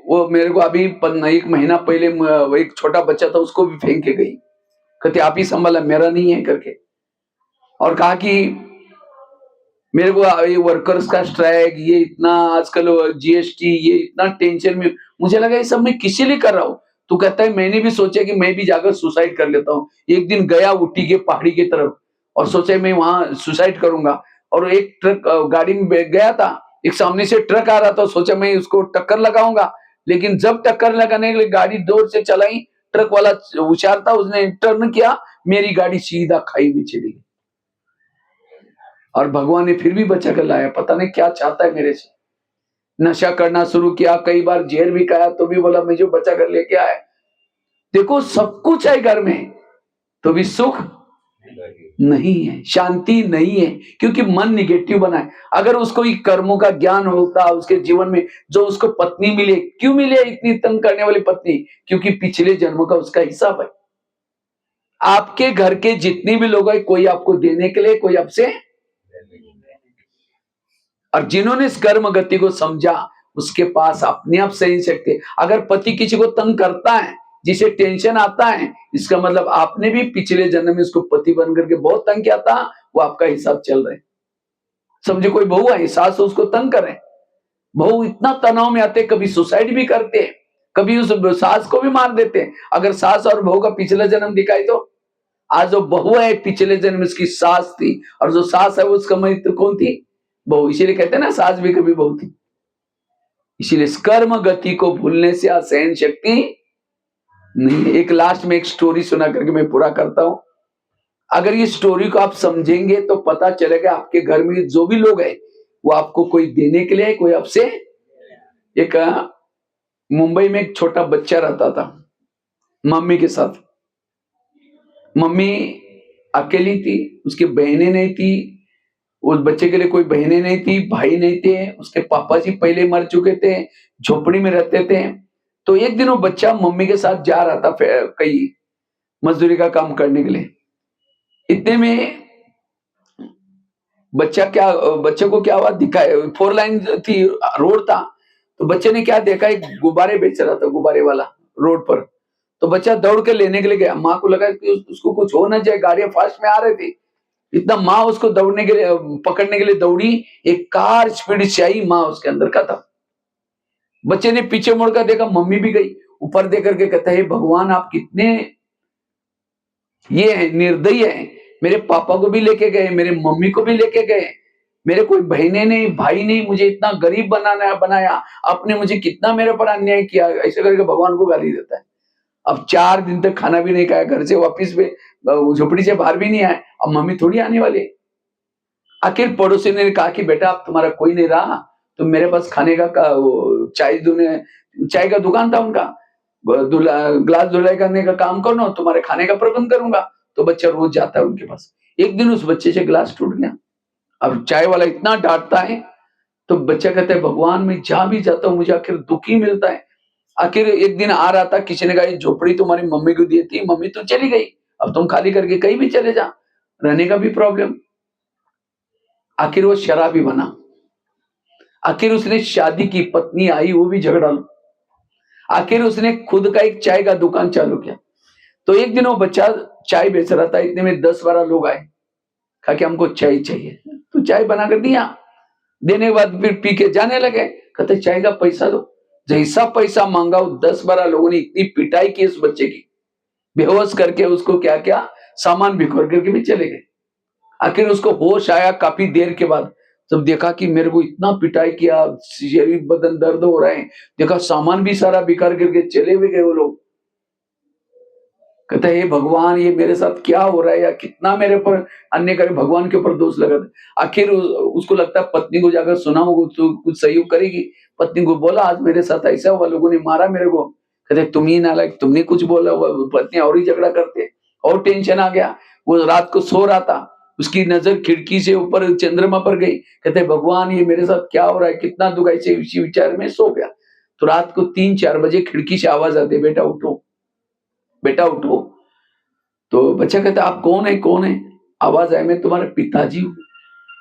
वो मेरे को अभी 1 महीना पहले वो एक छोटा बच्चा था उसको भी फेंक के गई, कहते आप ही संभाला मेरा नहीं है करके। और कहा कि मेरे को ये वर्कर्स का स्ट्राइक, ये इतना आजकल जीएसटी, ये इतना टेंशन में, मुझे लगा ये सब मैं किसी लिए कर रहा हूँ। तो कहता है मैंने भी सोचा कि मैं भी जाकर सुसाइड कर लेता हूँ। एक दिन गया ऊटी के पहाड़ी की तरफ और सोचा मैं वहां सुसाइड करूंगा। और एक ट्रक गाड़ी में गया था, एक सामने से ट्रक आ रहा था, सोचा मैं उसको टक्कर लगाऊंगा। लेकिन जब टक्कर लगाने के लिए गाड़ी जोर से चलाई, ट्रक वाला होशियार था, उसने टर्न किया, मेरी गाड़ी सीधा खाई में चली गई। और भगवान ने फिर भी बचा कर लाया, पता नहीं क्या चाहता है मेरे से। नशा करना शुरू किया, कई बार जहर भी खाया तो भी बोला मुझे बचा कर लेके आए। देखो सब कुछ है घर में, तो भी सुख नहीं है, शांति नहीं है, क्योंकि मन निगेटिव बना है। अगर उसको ये कर्मों का ज्ञान होता उसके जीवन में, जो उसको पत्नी मिले, क्यों मिले इतनी तंग करने वाली पत्नी, क्योंकि पिछले जन्म का उसका हिसाब है। आपके घर के जितने भी लोग हैं, कोई आपको देने के लिए, कोई आपसे, और जिन्होंने इस कर्म गति को समझा उसके पास अपने आप सही सकते। अगर पति किसी को तंग करता है, जिसे टेंशन आता है, इसका मतलब आपने भी पिछले जन्म में उसको पति बन करके बहुत तंग किया था, वो आपका हिसाब चल रहा है। समझे कोई बहू है, सास उसको तंग करे, बहू इतना तनाव में आते, कभी सुसाइड भी करते, कभी उस सास को भी मार देते। अगर सास और बहू का पिछला जन्म दिखाई तो आज जो बहू है पिछले जन्म में उसकी सास थी, और जो सास है वो उसका मित्र कौन थी, बहू। इसीलिए कहते हैं ना सास भी कभी बहू थी। इसीलिए कर्म गति को भूलने से असहन शक्ति नहीं। एक लास्ट में एक स्टोरी सुना करके मैं पूरा करता हूं। अगर ये स्टोरी को आप समझेंगे तो पता चलेगा आपके घर में जो भी लोग हैं वो आपको कोई देने के लिए, कोई आपसे। एक मुंबई में एक छोटा बच्चा रहता था मम्मी के साथ। मम्मी अकेली थी, उसकी बहनें नहीं थी, उस बच्चे के लिए कोई बहनें नहीं थी, भाई नहीं थे, उसके पापा जी पहले मर चुके थे, झोपड़ी में रहते थे। तो एक दिन वो बच्चा मम्मी के साथ जा रहा था कहीं मजदूरी का काम करने के लिए। इतने में बच्चे को क्या हुआ, दिखाए 4 लाइन थी, रोड था। तो बच्चे ने क्या देखा, एक गुब्बारे बेच रहा था, गुब्बारे वाला रोड पर। तो बच्चा दौड़ के लेने के लिए गया, माँ को लगा कि उसको कुछ हो ना जाए, गाड़ियां फास्ट में आ रही थी। इतना माँ उसको दौड़ने के लिए, पकड़ने के लिए दौड़ी, एक कार स्पीड से आई, माँ उसके अंदर का था। बच्चे ने पीछे मुड़कर देखा, मम्मी भी गई। ऊपर देख करके कहता है भगवान आप कितने ये है, निर्दयी है, मेरे पापा को भी लेके गए, मेरे मम्मी को भी लेके गए, मेरे कोई बहनें नहीं, भाई नहीं, मुझे इतना गरीब बनाया आपने, मुझे कितना मेरे पर अन्याय किया। ऐसे करके भगवान को गाली देता है। अब 4 दिन तक खाना भी नहीं खाया, घर से वापिस में झोपड़ी से बाहर भी नहीं आए। अब मम्मी थोड़ी आने वाली। आखिर पड़ोसी ने कहा कि बेटा अब तुम्हारा कोई नहीं रहा, तो मेरे पास खाने का चाय का दुकान था उनका, ग्लास धुलाई करने का काम करो, तुम्हारे खाने का प्रबंध करूंगा। तो बच्चा रोज जाता है उनके पास। एक दिन उस बच्चे से ग्लास टूट गया। अब चाय वाला इतना डांटता है, तो बच्चा कहता है भगवान मैं जहां भी जाता हूँ मुझे आखिर दुख ही मिलता है। आखिर एक दिन आ रहा था, किसी ने कहा ये झोपड़ी तुम्हारी मम्मी को दी थी, मम्मी तो चली गई, अब तुम खाली करके कहीं भी चले जा, रहने का भी प्रॉब्लम। आखिर वो शराबी बना। आखिर उसने शादी की, पत्नी आई, वो भी झगड़ा लो। आखिर उसने खुद का एक चाय का दुकान चालू किया। तो एक दिन वो बच्चा चाय बेच रहा था, इतने में 10-12 लोग आए, कहा कि हमको चाय चाहिए। तो चाय बना कर दिया, देने के बाद फिर पी के जाने लगे। कहते चाय का पैसा दो। जैसा पैसा मांगा, 10-12 लोगों ने इतनी पिटाई की उस बच्चे की, बेहोश करके उसको क्या क्या सामान बिखर करके भी चले गए। आखिर उसको होश आया काफी देर के बाद, जब देखा कि मेरे को इतना पिटाई किया, शरीर बदन दर्द हो रहा है, देखा सामान भी सारा बिखर करके चले भी गए वो लोग। कहता है हे भगवान ये मेरे साथ क्या हो रहा है, या कितना मेरे पर अन्य करे, भगवान के ऊपर दोष लगा। आखिर उसको लगता है पत्नी को जाकर सुनाऊंगा तो कुछ सहयोग करेगी। पत्नी को बोला आज मेरे साथ ऐसा हुआ, लोगों ने मारा मेरे को। कहते तुम ही नालायक, तुमने कुछ बोला हुआ। पत्नी और ही झगड़ा करते, और टेंशन आ गया। वो रात को सो रहा था, उसकी नजर खिड़की से ऊपर चंद्रमा पर गई। कहते भगवान ये मेरे साथ क्या हो रहा है, कितना दुख है, इसी विचार में सो गया। तो रात को 3-4 बजे खिड़की से आवाज आती है, बेटा उठो, बेटा उठो। तो बच्चा कहता आप कौन है, कौन है? आवाज आए मैं तुम्हारे पिताजी हूँ।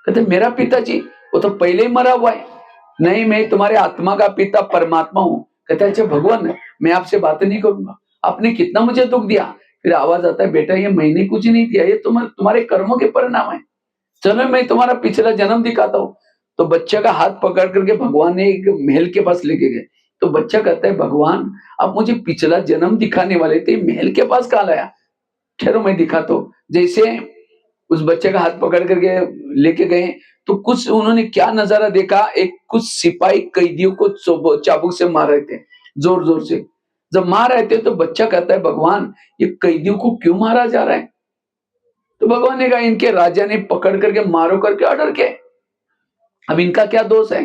कहते मेरा पिताजी? वो तो पहले ही मरा हुआ है। नहीं, मैं तुम्हारे आत्मा का पिता परमात्मा हूँ। कहते अच्छा भगवान, मैं आपसे बातें नहीं करूंगा, आपने कितना मुझे दुख दिया। फिर आवाज आता है बेटा ये मैंने कुछ नहीं दिया, ये तुम्हारे कर्मों के परिणाम है, चलो मैं तुम्हारा पिछला जन्म दिखाता हूँ। तो बच्चे का हाथ पकड़ करके भगवान ने एक महल के पास लेके गए। तो बच्चा कहता है भगवान आप मुझे पिछला जन्म दिखाने वाले थे, महल के पास कहाँ लाया? ठहरो मैं दिखाता हूँ। जैसे उस बच्चे का हाथ पकड़ करके लेके गए, तो कुछ उन्होंने क्या नजारा देखा, एक कुछ सिपाही कैदियों को चाबुक से मार रहे थे, जोर जोर से। जब मार रहे थे तो बच्चा कहता है भगवान ये कैदियों को क्यों मारा जा रहा है? तो भगवान ने कहा इनके राजा ने पकड़ करके मारो करके ऑर्डर किया, अब इनका क्या दोष है?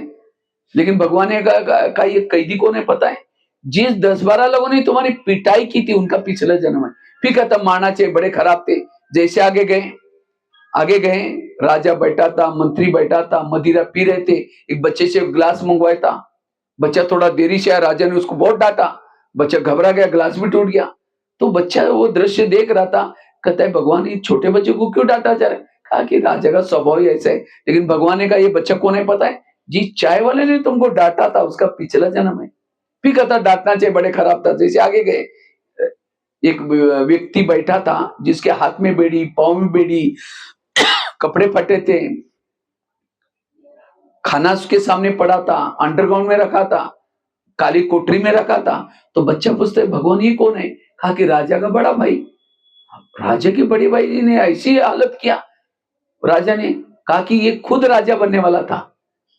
लेकिन भगवान ने कहा ये कैदी कौन है पता है? जिस 10-12 लोगों ने तुम्हारी पिटाई की थी उनका पिछला जन्म है। फिर कहता मारना चाहिए, बड़े खराब थे। जैसे आगे गए, राजा बैठा था, मंत्री बैठा था, मदिरा पी रहे थे। एक बच्चे से ग्लास मंगवाया था, बच्चा थोड़ा देरी से आया, राजा ने उसको बहुत डांटा, बच्चा घबरा गया, ग्लास भी टूट गया। तो बच्चा वो दृश्य देख रहा था, कहता है भगवान ये छोटे बच्चे को क्यों डांटा जा रहा है? कहा कि राजा का स्वभाव ही ऐसा है। लेकिन भगवान ने कहा ये बच्चा कौन है पता है? जी चाय वाले ने तुमको डांटा था, उसका पिछला जन्म है। फिर कहता डांटना चाहिए, बड़े खराब था। जैसे आगे गए, एक व्यक्ति बैठा था जिसके हाथ में बेड़ी, पाँव में बेड़ी, कपड़े फटे थे, खाना उसके सामने पड़ा था, अंडरग्राउंड में रखा था, काली कोठरी में रखा था। तो बच्चा पूछता है भगवान ये कौन है? कहा कि राजा का बड़ा भाई। राजा के बड़े भाई जी ने ऐसी हालत किया। राजा ने कहा कि ये खुद राजा बनने वाला था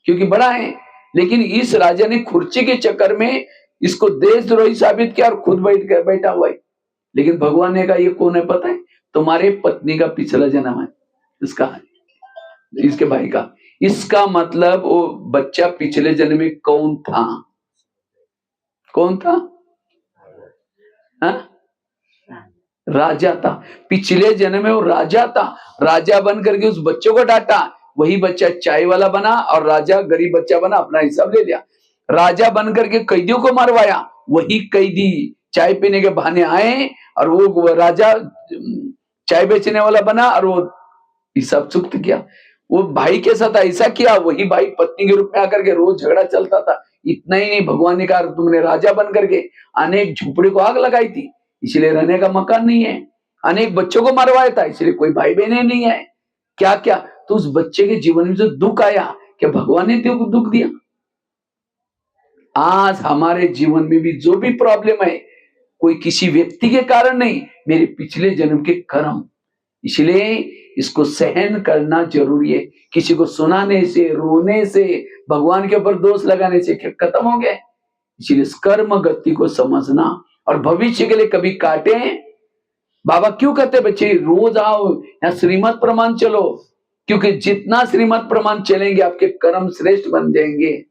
क्योंकि बड़ा है, लेकिन इस राजा ने खुर्ची के चक्कर में इसको देशद्रोही साबित किया और खुद बैठा हुआ है। लेकिन भगवान ने कहा ये कौन है पता है? तुम्हारे पत्नी का पिछला जन्म है, इसका, इसके भाई का। इसका मतलब वो बच्चा पिछले जन्म में कौन था? कौन था? हा? राजा था। पिछले जन्म में वो राजा था, राजा बन करके उस बच्चे को डांटा। वही बच्चा चाय वाला बना और राजा गरीब बच्चा बना, अपना हिसाब ले लिया। राजा बन करके कैदियों को मरवाया, वही कैदी चाय पीने के बहाने आए और वो राजा चाय बेचने वाला बना और वो हिसाब चुक्त किया। वो भाई के साथ ऐसा किया, वही भाई पत्नी के रूप में आकर के रोज झगड़ा चलता था। इतना ही नहीं, भगवान ने कहा तुमने राजा बन करके अनेक झोपड़ी को आग लगाई थी, इसलिए रहने का मकान नहीं है। अनेक बच्चों को मरवाया था, इसलिए कोई भाई बहने नहीं है। क्या क्या? तो उस बच्चे के जीवन में जो दुख आया, क्या भगवान ने दुख दिया? आज हमारे जीवन में भी जो भी प्रॉब्लम है, कोई किसी व्यक्ति के कारण नहीं, मेरे पिछले जन्म के कर्म। इसलिए इसको सहन करना जरूरी है। किसी को सुनाने से, रोने से, भगवान के ऊपर दोष लगाने से क्या खत्म हो गया? इसलिए कर्म गति को समझना और भविष्य के लिए कभी काटे। बाबा क्यों कहते बच्चे रोज आओ या श्रीमत प्रमाण चलो, क्योंकि जितना श्रीमत प्रमाण चलेंगे आपके कर्म श्रेष्ठ बन जाएंगे।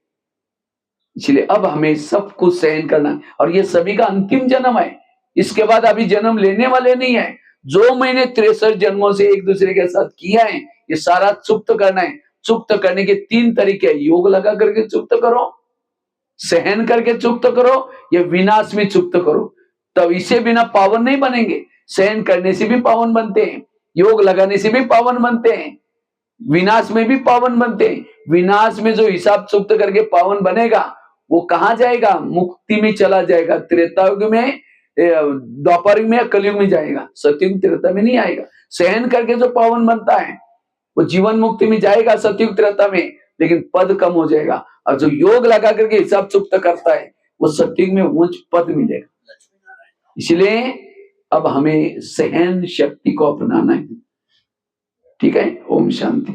इसलिए अब हमें सब कुछ सहन करना है और ये सभी का अंतिम जन्म है। इसके बाद अभी जन्म लेने वाले नहीं है। जो मैंने 63 जन्मों से एक दूसरे के साथ किया है, ये सारा चुक्त करना है। चुक्त करने के 3 तरीके, योग लगा करके चुक्त करो, सहन करके चुक्त करो, या विनाश में चुक्त करो। तब इसे बिना पावन नहीं बनेंगे। सहन करने से भी पावन बनते हैं, योग लगाने से भी पावन बनते हैं, विनाश में भी पावन बनते हैं। विनाश में जो हिसाब चुक्त करके पावन बनेगा वो कहाँ जाएगा? मुक्ति में चला जाएगा। त्रेता युग में, द्वापर युग में या कलयुग में जाएगा, सतयुग त्रेता में नहीं आएगा। सहन करके जो पावन बनता है वो जीवन मुक्ति में जाएगा सतयुग त्रेता में, लेकिन पद कम हो जाएगा। और जो योग लगा करके हिसाब चुक्त करता है वो सतयुग में उच्च पद मिलेगा। इसलिए अब हमें सहन शक्ति को अपनाना है। ठीक है, ओम शांति।